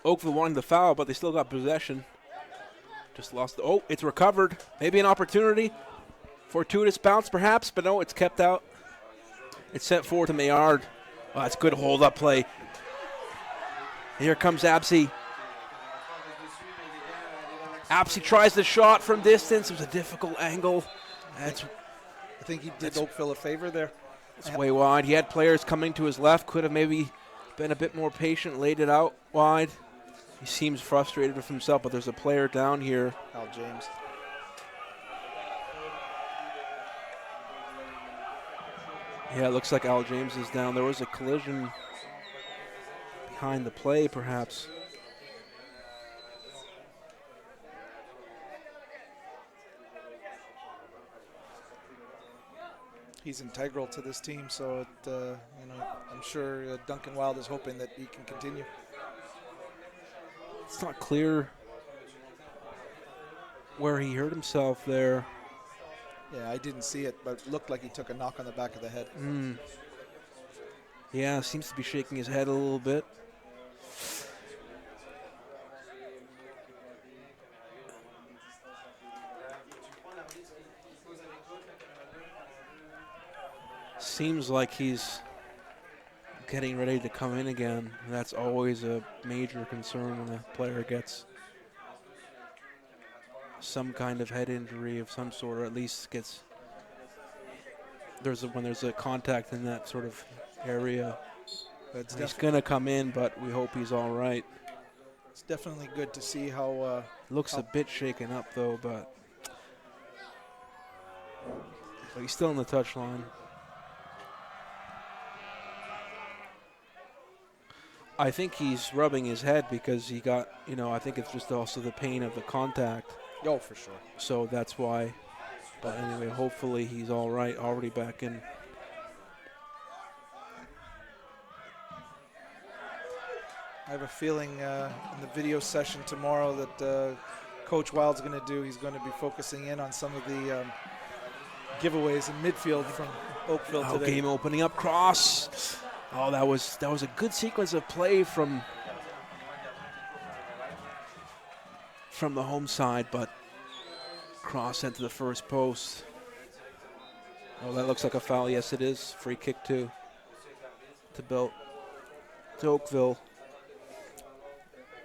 Oakville wanted the foul, but they still got possession. Just lost. It's recovered. Maybe an opportunity. Fortuitous bounce, perhaps, but no, it's kept out. It's sent forward to Maillard. Oh, that's good hold-up play. Here comes Absi. Absi tries the shot from distance. It was a difficult angle. I think he did Oakville a favor there. It's way wide. He had players coming to his left. Could have maybe been a bit more patient, laid it out wide. He seems frustrated with himself, but there's a player down here. Al James. Yeah, it looks like Al James is down. There was a collision behind the play, perhaps. He's integral to this team, so I'm sure Duncan Wild is hoping that he can continue. It's not clear where he hurt himself there. Yeah, I didn't see it, but it looked like he took a knock on the back of the head. Yeah, seems to be shaking his head a little bit. Seems like he's getting ready to come in again. That's always a major concern when a player gets some kind of head injury of some sort, or at least gets when there's a contact in that sort of area. He's gonna come in, but we hope he's all right. It's definitely good to see how looks a bit shaken up though, but he's still on the touchline. I think he's rubbing his head because he got, I think it's just also the pain of the contact. Oh, for sure. So that's why. But anyway, hopefully he's all right, already back in. I have a feeling in the video session tomorrow that Coach Wild's going to do, he's going to be focusing in on some of the giveaways in midfield from Oakville today. Game opening up cross. Oh, that was a good sequence of play from the home side, but cross sent to the first post. Oh, that looks like a foul. Yes, it is. Free kick to Oakville.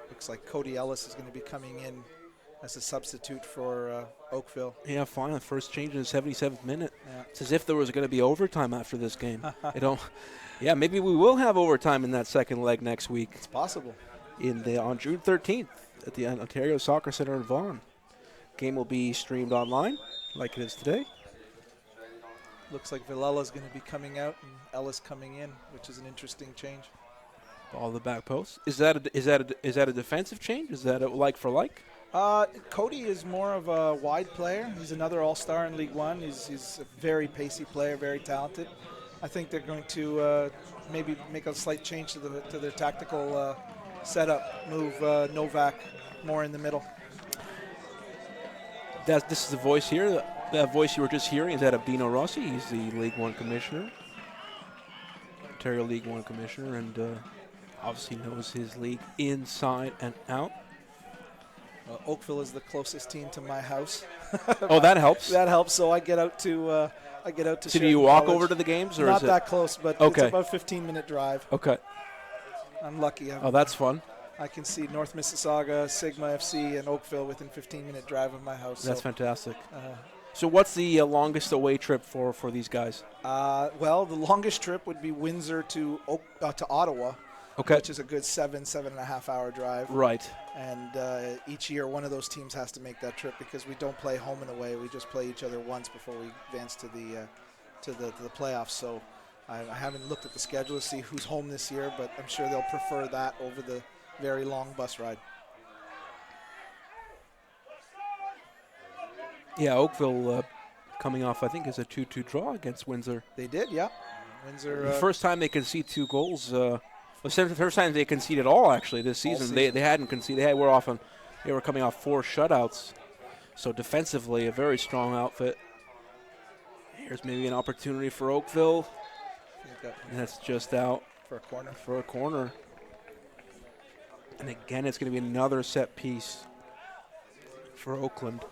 Looks like Cody Ellis is going to be coming in as a substitute for Oakville. Yeah, finally, first change in the 77th minute. Yeah. It's as if there was going to be overtime after this game. Yeah, maybe we will have overtime in that second leg next week. It's possible. On June 13th at the Ontario Soccer Centre in Vaughan. Game will be streamed online like it is today. Looks like Villela is going to be coming out and Ellis coming in, which is an interesting change. Ball the back post. Is that a defensive change? Is that a like for like? Cody is more of a wide player. He's another all-star in League One. He's a very pacey player, very talented. I think they're going to maybe make a slight change to their tactical setup. Move Novak more in the middle. This is the voice here. That voice you were just hearing is that of Dino Rossi. He's the League One commissioner, Ontario League One commissioner, and obviously knows his league inside and out. Oakville is the closest team to my house. Oh, that helps. That helps. So I get out to. So do you walk over to the games, or not is it that close? But okay. It's about a 15-minute drive. Okay. I'm lucky. That's fun. I can see North Mississauga, Sigma FC, and Oakville within 15-minute drive of my house. That's fantastic. So what's the longest away trip for these guys? Well, the longest trip would be Windsor to Ottawa, which is a good 7.5 hour drive. Right. And each year, one of those teams has to make that trip because we don't play home and away. We just play each other once before we advance to the playoffs. So I haven't looked at the schedule to see who's home this year, but I'm sure they'll prefer that over the very long bus ride. Yeah, Oakville coming off, I think, is a 2-2 draw against Windsor. They did, yeah. Windsor. The first time they conceded 2 goals. The first time they conceded all actually this season. They hadn't conceded. They were coming off 4 shutouts. So defensively, a very strong outfit. Here's maybe an opportunity for Oakville. And that's just out for a corner. And again, it's going to be another set piece for Oakland.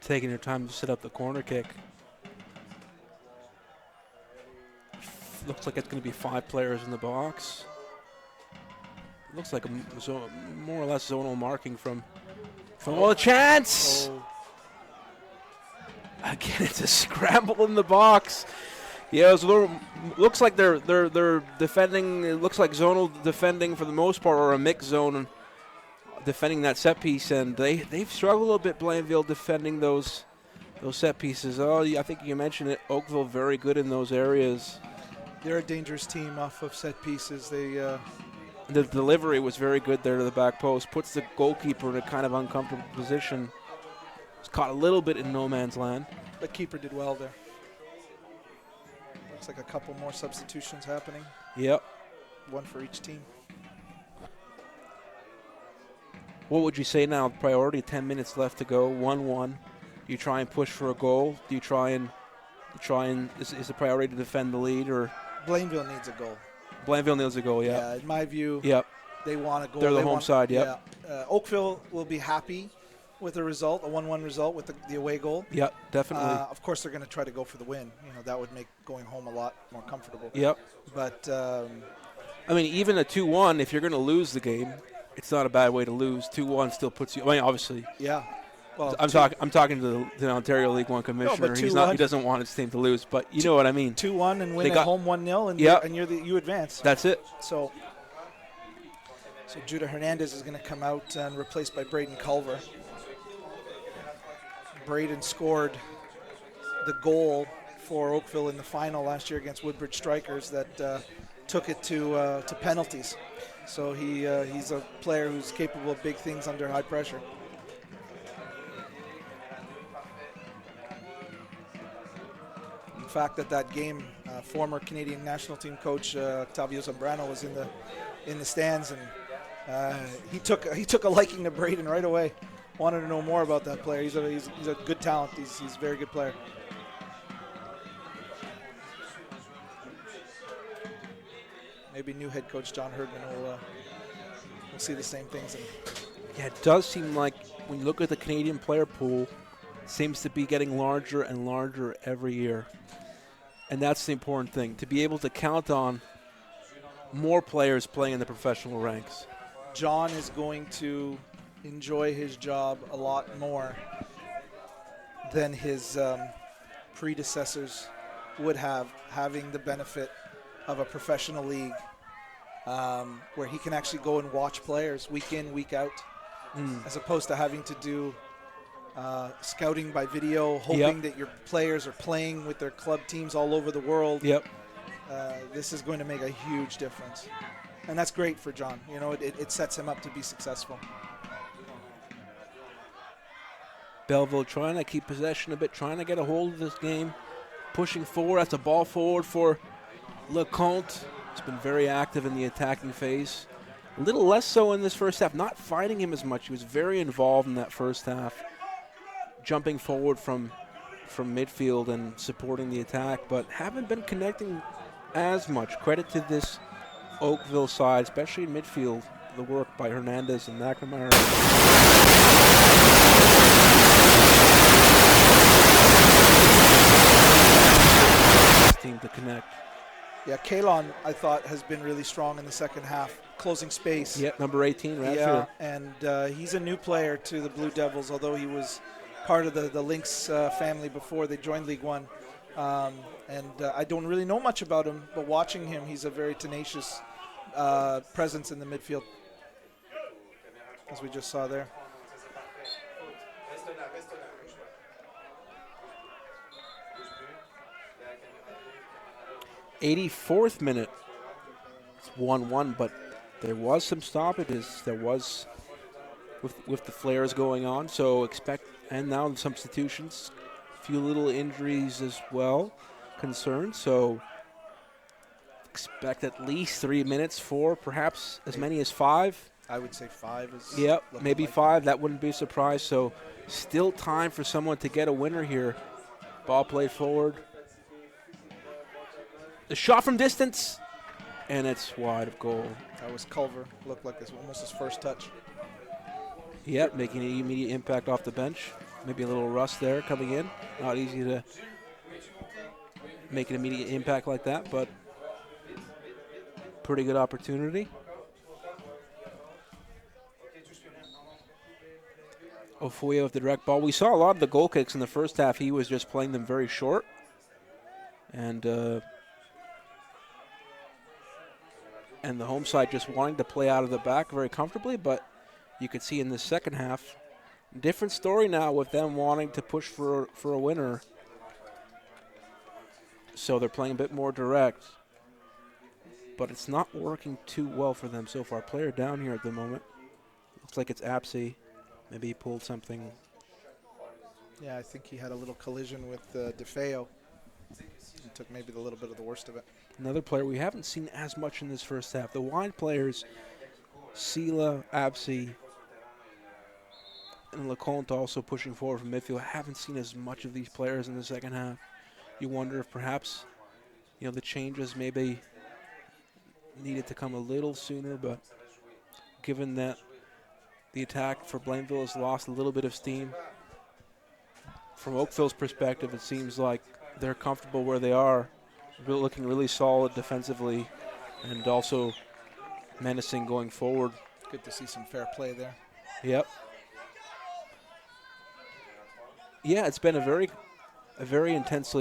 Taking their time to set up the corner kick. Looks like it's going to be 5 players in the box. Looks like more or less zonal marking from Oh, a chance! Oh. Again, it's a scramble in the box. Yeah, it was a little, looks like they're defending. It looks like zonal defending for the most part, or a mixed zone defending that set piece, and they've struggled a little bit. Blainville defending those set pieces. Oh, I think you mentioned it. Oakville very good in those areas. They're a dangerous team off of set pieces. The delivery was very good there to the back post. Puts the goalkeeper in a kind of uncomfortable position. Was caught a little bit in no man's land. The keeper did well there. Looks like a couple more substitutions happening. Yep. One for each team. What would you say now? Priority, 10 minutes left to go, 1-1. Do you try and push for a goal? Do you try and is the priority to defend the lead, or? Blainville needs a goal. Blainville needs a goal, yeah. Yeah, in my view, yep. They want a goal. They're the home side, yep. Yeah. Oakville will be happy with the result, a 1-1 result with the away goal. Yep, definitely. Of course, they're going to try to go for the win. That would make going home a lot more comfortable. Yep. But I mean, even a 2-1, if you're going to lose the game, it's not a bad way to lose. 2-1 still puts you. I mean, obviously. Yeah. Well, I'm talking to the Ontario League One commissioner. No, He doesn't want his team to lose, but you know what I mean. 2-1 and win at home 1-0, and you advance. That's it. So Judah Hernandez is going to come out and replaced by Braden Culver. Braden scored the goal for Oakville in the final last year against Woodbridge Strikers that took it to penalties. So he's a player who's capable of big things under high pressure. The fact that game, former Canadian national team coach Octavio Zambrano was in the stands, and he took a liking to Braden right away. Wanted to know more about that player. He's a good talent. He's a very good player. Maybe new head coach John Herdman will see the same things. Yeah, it does seem like when you look at the Canadian player pool, it seems to be getting larger and larger every year. And that's the important thing, to be able to count on more players playing in the professional ranks. John is going to enjoy his job a lot more than his predecessors would have, having the benefit of a professional league where he can actually go and watch players week in, week out, as opposed to having to do scouting by video, hoping that your players are playing with their club teams all over the world. Yep. This is going to make a huge difference. And that's great for John. It sets him up to be successful. Belleville trying to keep possession a bit, trying to get a hold of this game, pushing forward. That's a ball forward for LeConte. He's been very active in the attacking phase. A little less so in this first half, not fighting him as much. He was very involved in that first half, jumping forward from midfield and supporting the attack, but haven't been connecting as much. Credit to this Oakville side, especially in midfield, the work by Hernandez and McNamara. Team to connect. Yeah, Kalon, I thought, has been really strong in the second half, closing space. Yeah, number 18, Radfield. Yeah, and he's a new player to the Blue Devils, although he was part of the Lynx family before they joined League One. I don't really know much about him, but watching him, he's a very tenacious presence in the midfield, as we just saw there. 84th minute. It's 1-1, but there was some stoppages. There was with the flares going on. So and now the substitutions, a few little injuries as well, concerns. So expect at least 3 minutes, 4, perhaps as many as 5. I would say 5 is. Yep, maybe 5. That wouldn't be a surprise. So still time for someone to get a winner here. Ball played forward. The shot from distance, and it's wide of goal. That was Culver. Looked like it's almost his first touch. Yep, making an immediate impact off the bench. Maybe a little rust there coming in. Not easy to make an immediate impact like that, but pretty good opportunity. Ofuya with the direct ball. We saw a lot of the goal kicks in the first half. He was just playing them very short. And the home side just wanting to play out of the back very comfortably, but you could see in the second half, different story now with them wanting to push for a winner. So they're playing a bit more direct. But it's not working too well for them so far. Player down here at the moment. Looks like it's Apsey. Maybe he pulled something. Yeah, I think he had a little collision with DeFeo. He took maybe a little bit of the worst of it. Another player we haven't seen as much in this first half. The wide players, Sela, Apsey, and LeConte also pushing forward from midfield. Haven't seen as much of these players in the second half. You wonder if perhaps, the changes maybe needed to come a little sooner, but given that the attack for Blainville has lost a little bit of steam, from Oakville's perspective, it seems like they're comfortable where they are, looking really solid defensively and also menacing going forward. Good to see some fair play there. Yep. Yeah, it's been a very intense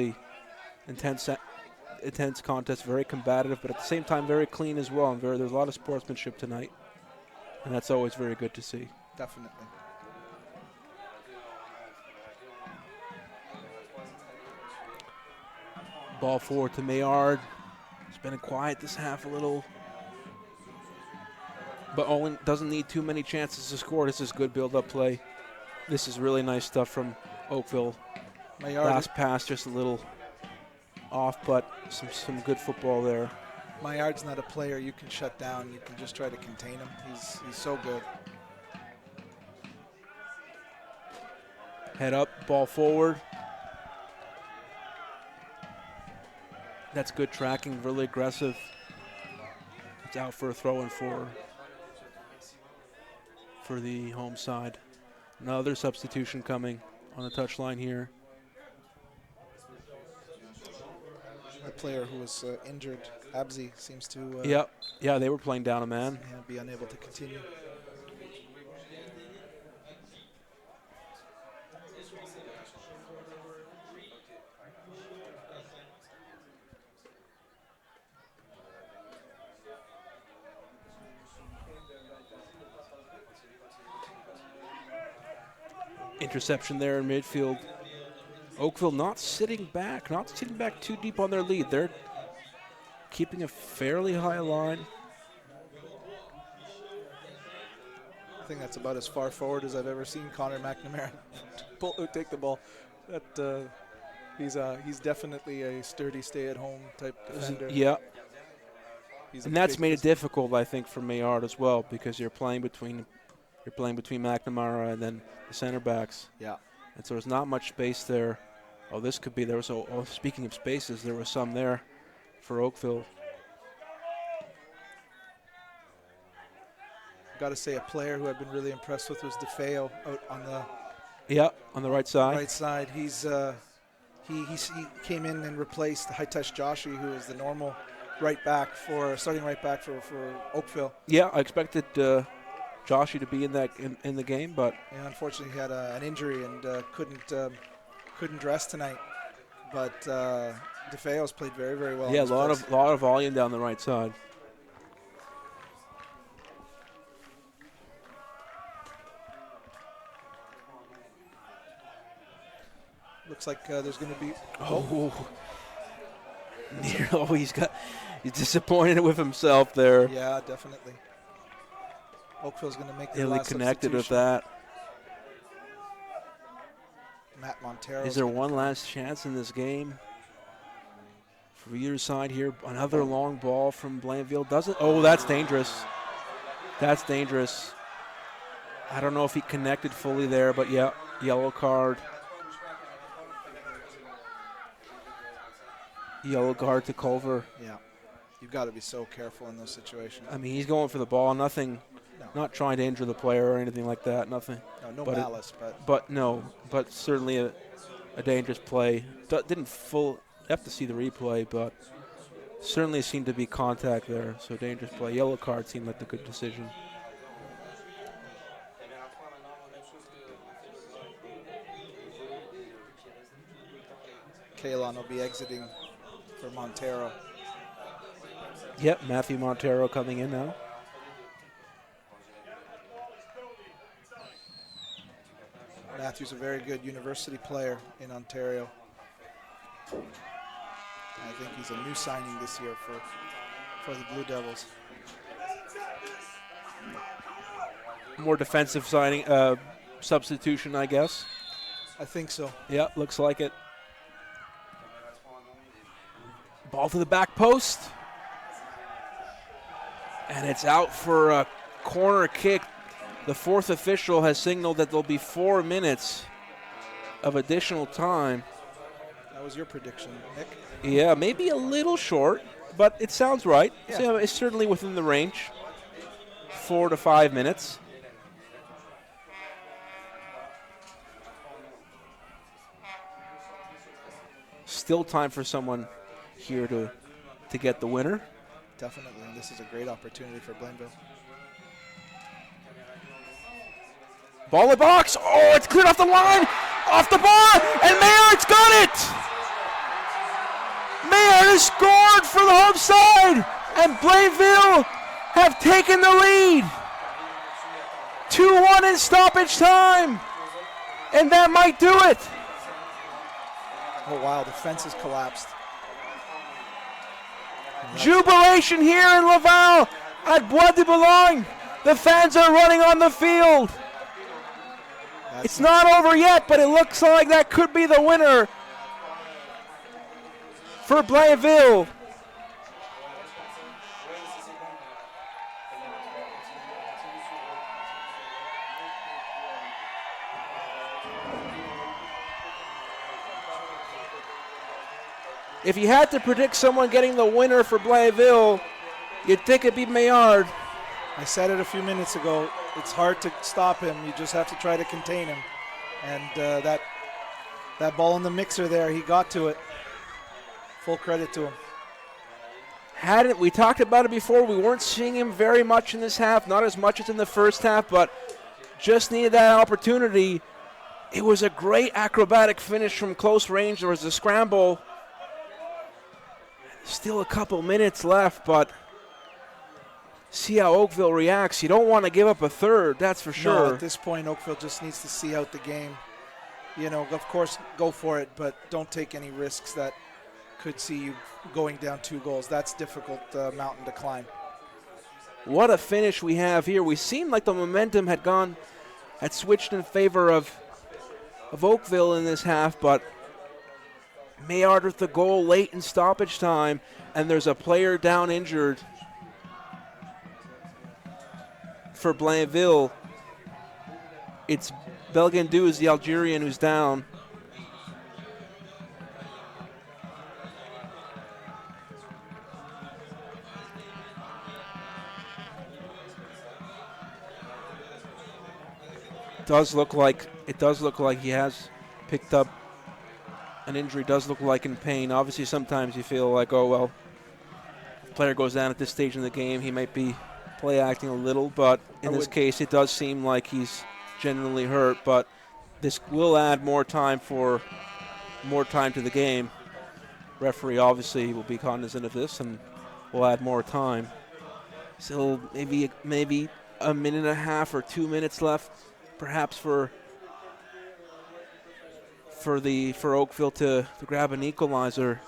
contest, very combative, but at the same time very clean as well. And there's a lot of sportsmanship tonight, and that's always very good to see. Definitely. Ball forward to Maillard. It's been quiet this half a little, but Owen doesn't need too many chances to score. This is good build-up play. This is really nice stuff from Oakville. Maillard. Last pass just a little off, but some good football there. Maillard's not a player you can shut down. You can just try to contain him. He's so good. Head up, ball forward. That's good tracking, really aggressive. It's out for a throw-in for the home side. Another substitution coming on the touchline here. The player who was injured, Abzi, seems to yeah, they were playing down a man. Be unable to continue. Interception there in midfield. Oakville not sitting back too deep on their lead. They're keeping a fairly high line. I think that's about as far forward as I've ever seen Connor McNamara take the ball. He's definitely a sturdy stay-at-home type defender. Yeah. And that's made it difficult, I think, for Maillard as well, because you're playing between McNamara and then the center backs. Yeah. And so there's not much space there. Speaking of spaces, there was some there for Oakville. Got to say, a player who I've been really impressed with was DeFeo out on the right side. Right side. He came in and replaced High-Touch Joshi, who is the normal starting right back for Oakville. Yeah, I expected Joshi to be in the game, but unfortunately he had an injury and couldn't dress tonight. But DeFeo's played very, very well. Yeah, a lot of volume down the right side. Looks like there's going to be. He's disappointed with himself there. Yeah, definitely. Oakville's going to make the Really last connected with substitution. that. Matt Montero. Is there one last chance in this game? For either side here, another long ball from Blainville. That's dangerous. That's dangerous. I don't know if he connected fully there, but yeah, yellow card. Yellow card to Culver. Yeah, you've got to be so careful in those situations. I mean, he's going for the ball. Not trying to injure the player or anything like that. Nothing. No malice, but certainly a dangerous play. Didn't have to see the replay, but certainly seemed to be contact there. So dangerous play. Yellow card seemed like the good decision. Kalon will be exiting for Montero. Yep, Matthew Montero coming in now. Matthew's a very good university player in Ontario. I think he's a new signing this year for the Blue Devils. More defensive signing, substitution, I guess. I think so. Yeah, looks like it. Ball to the back post. And it's out for a corner kick. The fourth official has signaled that there'll be 4 minutes of additional time. That was your prediction, Nick. Yeah, maybe a little short, but it sounds right. Yeah. So it's certainly within the range. 4 to 5 minutes. Still time for someone here to get the winner. Definitely, and this is a great opportunity for Blainville. Ball in the box. Oh, it's cleared off the line, off the bar, and Maynard's got it. Maynard has scored for the home side, and Blainville have taken the lead. 2-1 in stoppage time, and that might do it. Oh, wow, the fence has collapsed. Jubilation here in Laval at Bois de Boulogne. The fans are running on the field. It's not over yet, but it looks like that could be the winner for Blainville. If you had to predict someone getting the winner for Blainville, you'd think it'd be Maillard. I said it a few minutes ago. It's hard to stop him. You just have to try to contain him. And that ball in the mixer there, he got to it. Full credit to him. We talked about it before. We weren't seeing him very much in this half, not as much as in the first half, but just needed that opportunity. It was a great acrobatic finish from close range. There was a scramble. Still a couple minutes left, but see how Oakville reacts. You don't want to give up a third, that's for sure. No, at this point, Oakville just needs to see out the game. You know, of course, go for it, but don't take any risks that could see you going down 2 goals. That's difficult mountain to climb. What a finish we have here. We seemed like the momentum had switched in favor of Oakville in this half, but Maillard with the goal late in stoppage time, and there's a player down injured for Blainville. It's Belgandou is the Algerian who's down. It does look like he has picked up an injury. Does look like in pain. Obviously, sometimes you feel like, oh well, if the player goes down at this stage in the game, he might be play acting a little, but in this case, it does seem like he's genuinely hurt. But this will add more time to the game. Referee obviously will be cognizant of this and will add more time. So maybe a minute and a half or 2 minutes left, perhaps for Oakville to grab an equalizer.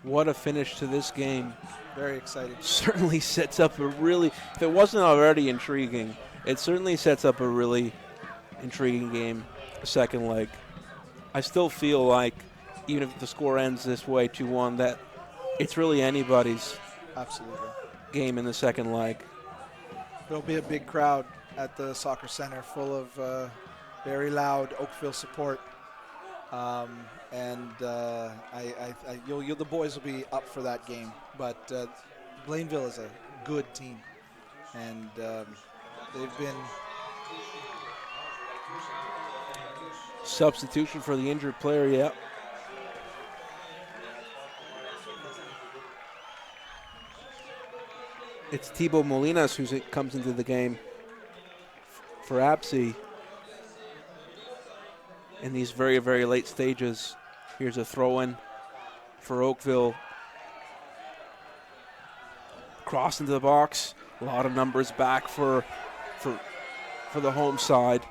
What a finish to this game. Very exciting. Certainly sets up if it wasn't already intriguing, it certainly sets up a really intriguing game, second leg. I still feel like, even if the score ends this way, 2-1, that it's really anybody's game in the second leg. There'll be a big crowd at the soccer center full of very loud Oakville support. The boys will be up for that game. But Blainville is a good team, and they've been. Substitution for the injured player, yeah. it's Thibaut Molinas who comes into the game for APSI in these very, very late stages. Here's a throw-in for Oakville. Cross into the box. A lot of numbers back for the home side.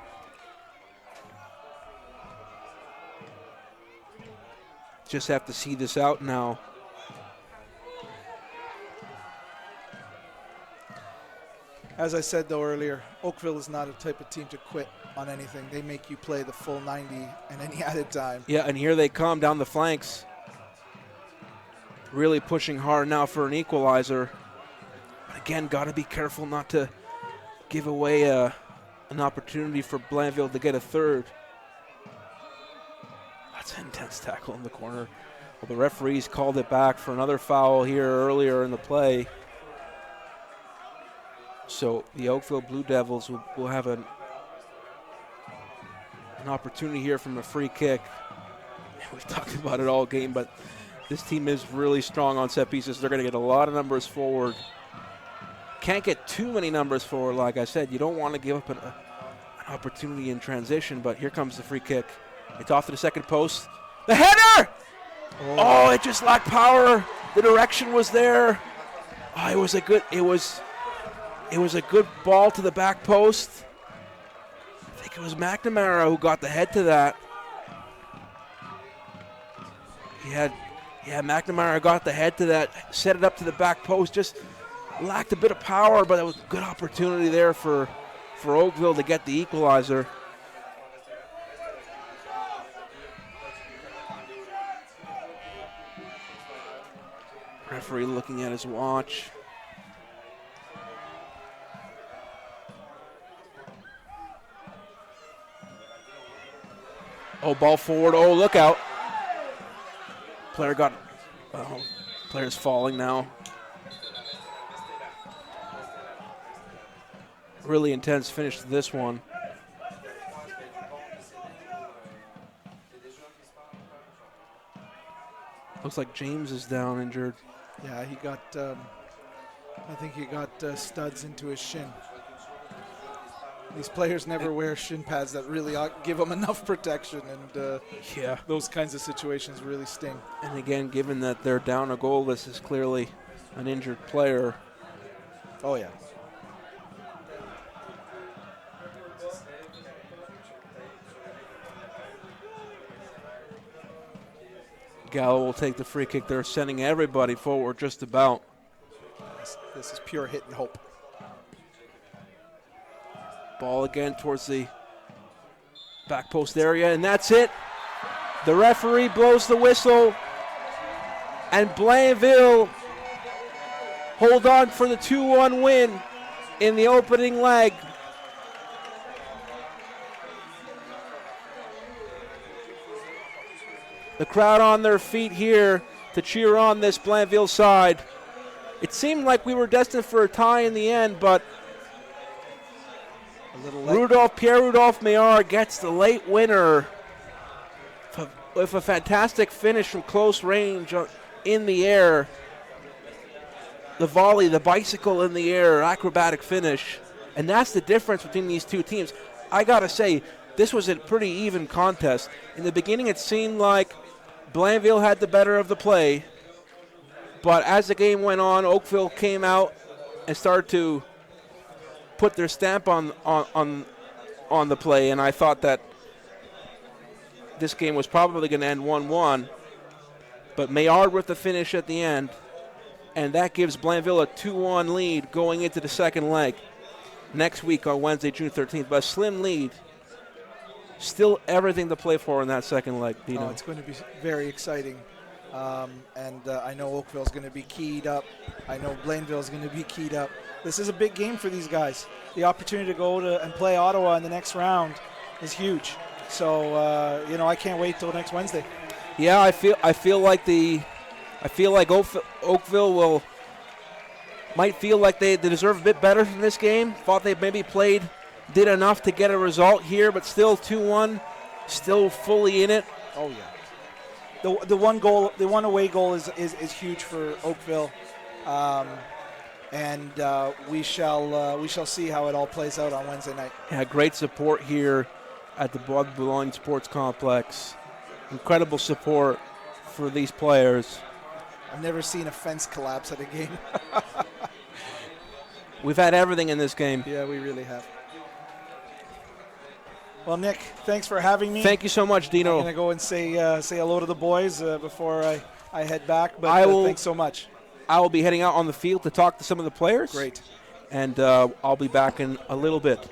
Just have to see this out now. As I said, though, earlier, Oakville is not a type of team to quit on anything. They make you play the full 90 and any added time. Yeah, and here they come down the flanks. Really pushing hard now for an equalizer. But again, got to be careful not to give away an opportunity for Blainville to get a third. That's an intense tackle in the corner. Well, the referees called it back for another foul here earlier in the play. So the Oakville Blue Devils will have an opportunity here from a free kick. We've talked about it all game, but this team is really strong on set pieces. They're going to get a lot of numbers forward. Can't get too many numbers forward, like I said. You don't want to give up an opportunity in transition, but here comes the free kick. It's off to the second post. The header! Oh, it just lacked power. The direction was there. Oh, it was a good ball to the back post. I think it was McNamara who got the head to that. McNamara got the head to that, set it up to the back post, just lacked a bit of power, but it was a good opportunity there for Oakville to get the equalizer. Referee looking at his watch. Oh, ball forward. Oh, look out. Player's falling now. Really intense finish to this one. Looks like James is down injured. Yeah, he got, I think he got studs into his shin. These players never wear shin pads that really give them enough protection, and those kinds of situations really sting. And again, given that they're down a goal, this is clearly an injured player. Oh, yeah. Gallo will take the free kick. They're sending everybody forward just about. This is pure hit and hope. Ball again towards the back post area, and that's it. The referee blows the whistle, and Blainville hold on for the 2-1 win in the opening leg. The crowd on their feet here to cheer on this Blainville side. It seemed like we were destined for a tie in the end, but Pierre-Rudolph Maillard gets the late winner with a fantastic finish from close range in the air. The volley, the bicycle in the air, acrobatic finish. And that's the difference between these two teams. I got to say, this was a pretty even contest. In the beginning, it seemed like Blainville had the better of the play. But as the game went on, Oakville came out and started to put their stamp on the play, and I thought that this game was probably going to end 1-1. But Maillard with the finish at the end, and that gives Blainville a 2-1 lead going into the second leg next week on Wednesday, June 13th. But a slim lead. Still everything to play for in that second leg, Dino. Oh, it's going to be very exciting. And I know Oakville's going to be keyed up. I know Blainville's going to be keyed up. This is a big game for these guys. The opportunity to go and play Ottawa in the next round is huge. So I can't wait till next Wednesday. Yeah, I feel like Oakville might feel like they deserve a bit better from this game. Thought they maybe did enough to get a result here, but still 2-1, still fully in it. Oh yeah. The one away goal is huge for Oakville, and we shall see how it all plays out on Wednesday night. Yeah, great support here at the Bois de Boulogne Sports Complex. Incredible support for these players. I've never seen a fence collapse at a game. We've had everything in this game. Yeah, we really have. Well, Nick, thanks for having me. Thank you so much, Dino. I'm going to go and say hello to the boys before I head back, but thanks so much. I will be heading out on the field to talk to some of the players. Great. And I'll be back in a little bit.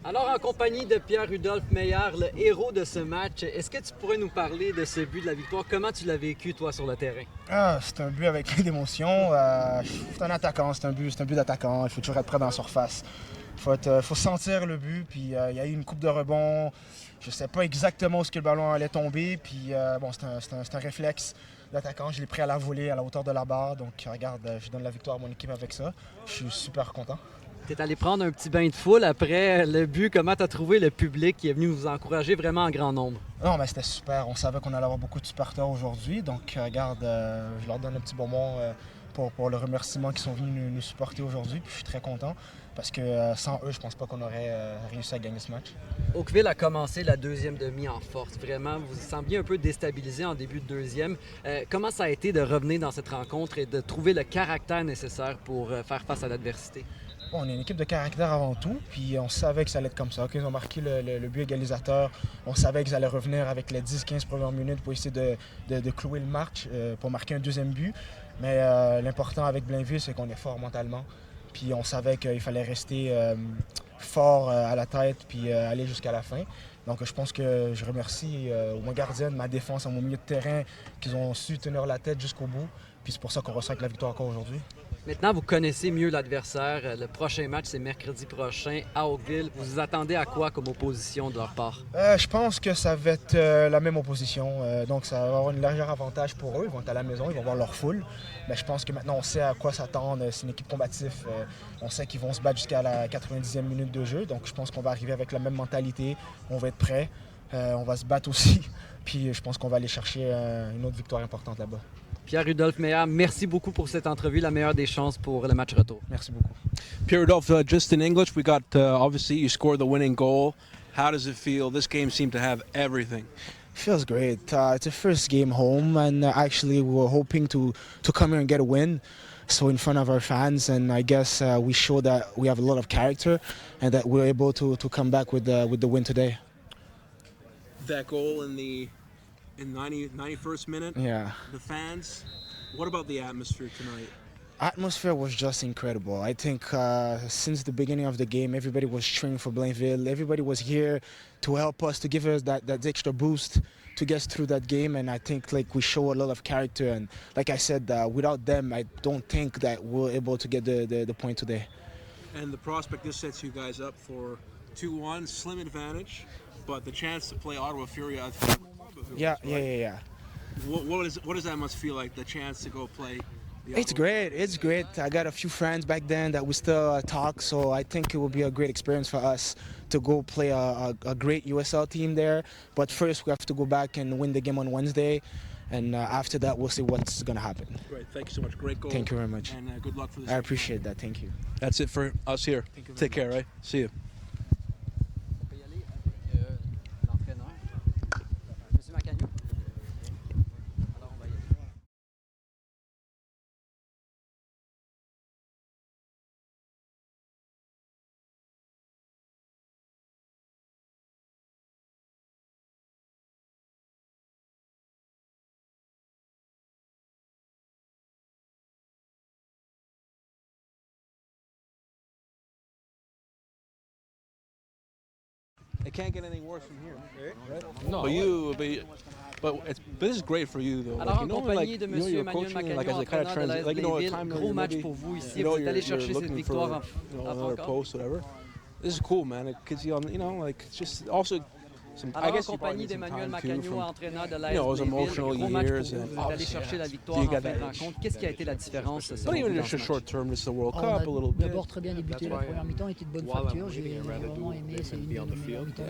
Alors, en compagnie de Pierre-Rudolph Meillard, le héros de ce match, est-ce que tu pourrais nous parler de ce but de la victoire? Comment tu l'as vécu, toi, sur le terrain? C'est un but avec d'émotion. C'est un attaquant, c'est un but d'attaquant. Il faut toujours être prêt dans la surface. Il faut sentir le but. Puis il y a eu une coupe de rebond. Je ne sais pas exactement où le ballon allait tomber. Puis c'est un réflexe d'attaquant. Je l'ai pris à la volée, à la hauteur de la barre. Donc regarde, je donne la victoire à mon équipe avec ça. Je suis super content. Tu es allé prendre un petit bain de foule après le but. Comment tu as trouvé le public qui est venu vous encourager vraiment en grand nombre? Non, mais c'était super. On savait qu'on allait avoir beaucoup de supporters aujourd'hui. Donc, regarde, je leur donne un petit bonbon pour le remerciement qu'ils sont venus nous supporter aujourd'hui. Puis je suis très content parce que sans eux, je pense pas qu'on aurait réussi à gagner ce match. Oakville a commencé la deuxième demi en force. Vraiment, vous sembliez un peu déstabilisé en début de deuxième. Comment ça a été de revenir dans cette rencontre et de trouver le caractère nécessaire pour faire face à l'adversité? Bon, on est une équipe de caractère avant tout, puis on savait que ça allait être comme ça. Quand ils ont marqué le but égalisateur, on savait qu'ils allaient revenir avec les 10-15 premières minutes pour essayer de clouer le match, pour marquer un deuxième but. Mais l'important avec Blainville, c'est qu'on est fort mentalement. Puis on savait qu'il fallait rester fort à la tête puis aller jusqu'à la fin. Donc je pense que je remercie mon gardien, ma défense, à mon milieu de terrain, qu'ils ont su tenir la tête jusqu'au bout. Puis c'est pour ça qu'on ressent avec la victoire encore aujourd'hui. Maintenant, vous connaissez mieux l'adversaire. Le prochain match, c'est mercredi prochain à Oakville. Vous vous attendez à quoi comme opposition de leur part? Je pense que ça va être la même opposition. Donc ça va avoir un léger avantage pour eux. Ils vont être à la maison, ils vont voir leur foule. Mais je pense que maintenant, on sait à quoi s'attendre. C'est une équipe combative. On sait qu'ils vont se battre jusqu'à la 90e minute de jeu. Donc je pense qu'on va arriver avec la même mentalité. On va être prêts. On va se battre aussi. Puis je pense qu'on va aller chercher une autre victoire importante là-bas. Pierre-Rudolph Meillard, merci beaucoup pour cette entrevue. La meilleure des chances pour le match retour. Merci beaucoup. Pierre-Rudolph, just in English, we got, obviously, you scored the winning goal. How does it feel? This game seemed to have everything. Feels great. It's a first game home, and actually we were hoping to come here and get a win. So in front of our fans, and I guess we showed that we have a lot of character and that we're able to come back with the win today. That goal in the 91st minute. Yeah. The fans. What about the atmosphere tonight? Atmosphere was just incredible. I think since the beginning of the game, everybody was cheering for Blainville. Everybody was here to help us, to give us that extra boost to get through that game. And I think we show a lot of character. And like I said, without them, I don't think that we're able to get the point today. And the prospect, this sets you guys up for 2-1, slim advantage, but the chance to play Ottawa Fury, I think. Yeah. What does that must feel like, the chance to go play? It's great. I got a few friends back then that we still talk, so I think it will be a great experience for us to go play a great USL team there. But first, we have to go back and win the game on Wednesday, and after that, we'll see what's going to happen. Great. Thank you so much. Great goal. Thank you very much. And good luck for this. I appreciate that. Thank you. That's it for us here. Take care, right? See you. It can't get any worse from here, right? No. But this is great for you, though. Alors, en compagnie de M. Emmanuel Macagno, entraîneur de l'AS Blainville, gros match pour vous ici. Vous êtes allé chercher cette victoire en post, whatever. This is cool, man. It gives you, it's just also. Alors, en compagnie d'Emmanuel Macagno, entraîneur de l'AS Blainville, gros match pour vous. Vous êtes allé chercher la victoire en fin de rencontre. Qu'est-ce qui a été la différence selon vous dans ce match? On a d'abord très bien débuté. La première mi-temps était de bonne facture. J'ai vraiment aimé. C'est une de mes meilleures mi-temps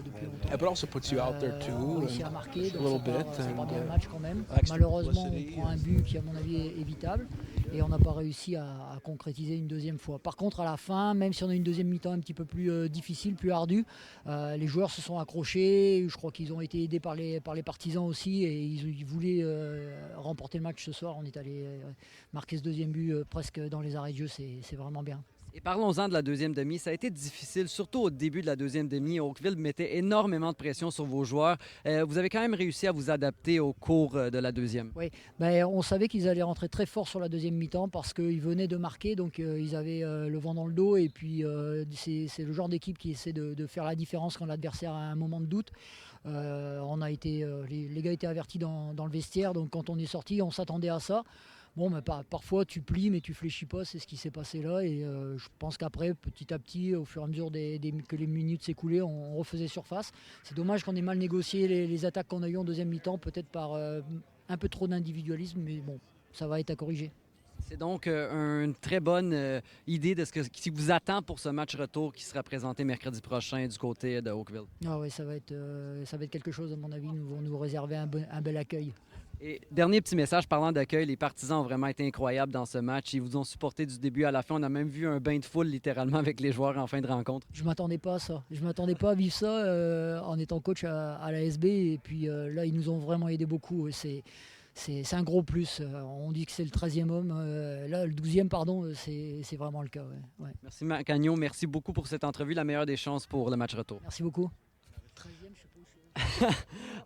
depuis longtemps. But also puts you out there too. On réussit à marquer, donc little bit. C'est pas bien le match quand même. Malheureusement, on prend un but qui, à mon avis, est évitable. Et on n'a pas réussi à concrétiser une deuxième fois. Par contre, à la fin, même si on a une deuxième mi-temps un petit peu plus difficile, plus ardue, les joueurs se sont accrochés. Je crois qu'ils ont été aidés par les partisans aussi et ils voulaient remporter le match ce soir. On est allé marquer ce deuxième but presque dans les arrêts de jeu. C'est vraiment bien. Et parlons-en de la deuxième demi. Ça a été difficile, surtout au début de la deuxième demi. Oakville mettait énormément de pression sur vos joueurs. Vous avez quand même réussi à vous adapter au cours de la deuxième. Oui, ben, on savait qu'ils allaient rentrer très fort sur la deuxième mi-temps parce qu'ils venaient de marquer, donc ils avaient le vent dans le dos. Et puis c'est le genre d'équipe qui essaie de faire la différence quand l'adversaire a un moment de doute. Les gars étaient avertis dans le vestiaire, donc quand on est sorti, on s'attendait à ça. Bon, mais parfois tu plies, mais tu fléchis pas, c'est ce qui s'est passé là. Et je pense qu'après, petit à petit, au fur et à mesure que les minutes s'écoulaient, on refaisait surface. C'est dommage qu'on ait mal négocié les attaques qu'on a eues en deuxième mi-temps, peut-être par un peu trop d'individualisme, mais bon, ça va être à corriger. C'est donc une très bonne idée de ce qui vous attend pour ce match retour qui sera présenté mercredi prochain du côté de Oakville. Ah oui, ça va être quelque chose, à mon avis. Nous vont nous réserver un bel accueil. Et dernier petit message parlant d'accueil, les partisans ont vraiment été incroyables dans ce match. Ils vous ont supporté du début à la fin. On a même vu un bain de foule littéralement avec les joueurs en fin de rencontre. Je ne m'attendais pas à ça. Je ne m'attendais pas à vivre ça en étant coach à la SB. Et puis là, ils nous ont vraiment aidé beaucoup. C'est un gros plus. On dit que c'est le 13e homme. Là, le 12e, pardon, c'est vraiment le cas. Ouais. Ouais. Merci Macagno. Merci beaucoup pour cette entrevue. La meilleure des chances pour le match retour. Merci beaucoup.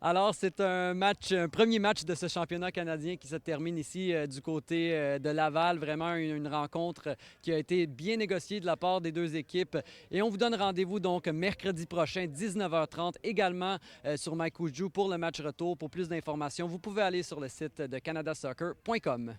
Alors, c'est un premier match de ce championnat canadien qui se termine ici du côté de Laval. Vraiment une rencontre qui a été bien négociée de la part des deux équipes. Et on vous donne rendez-vous donc mercredi prochain, 19h30, également sur MyCoujou pour le match retour. Pour plus d'informations, vous pouvez aller sur le site de canadasoccer.com.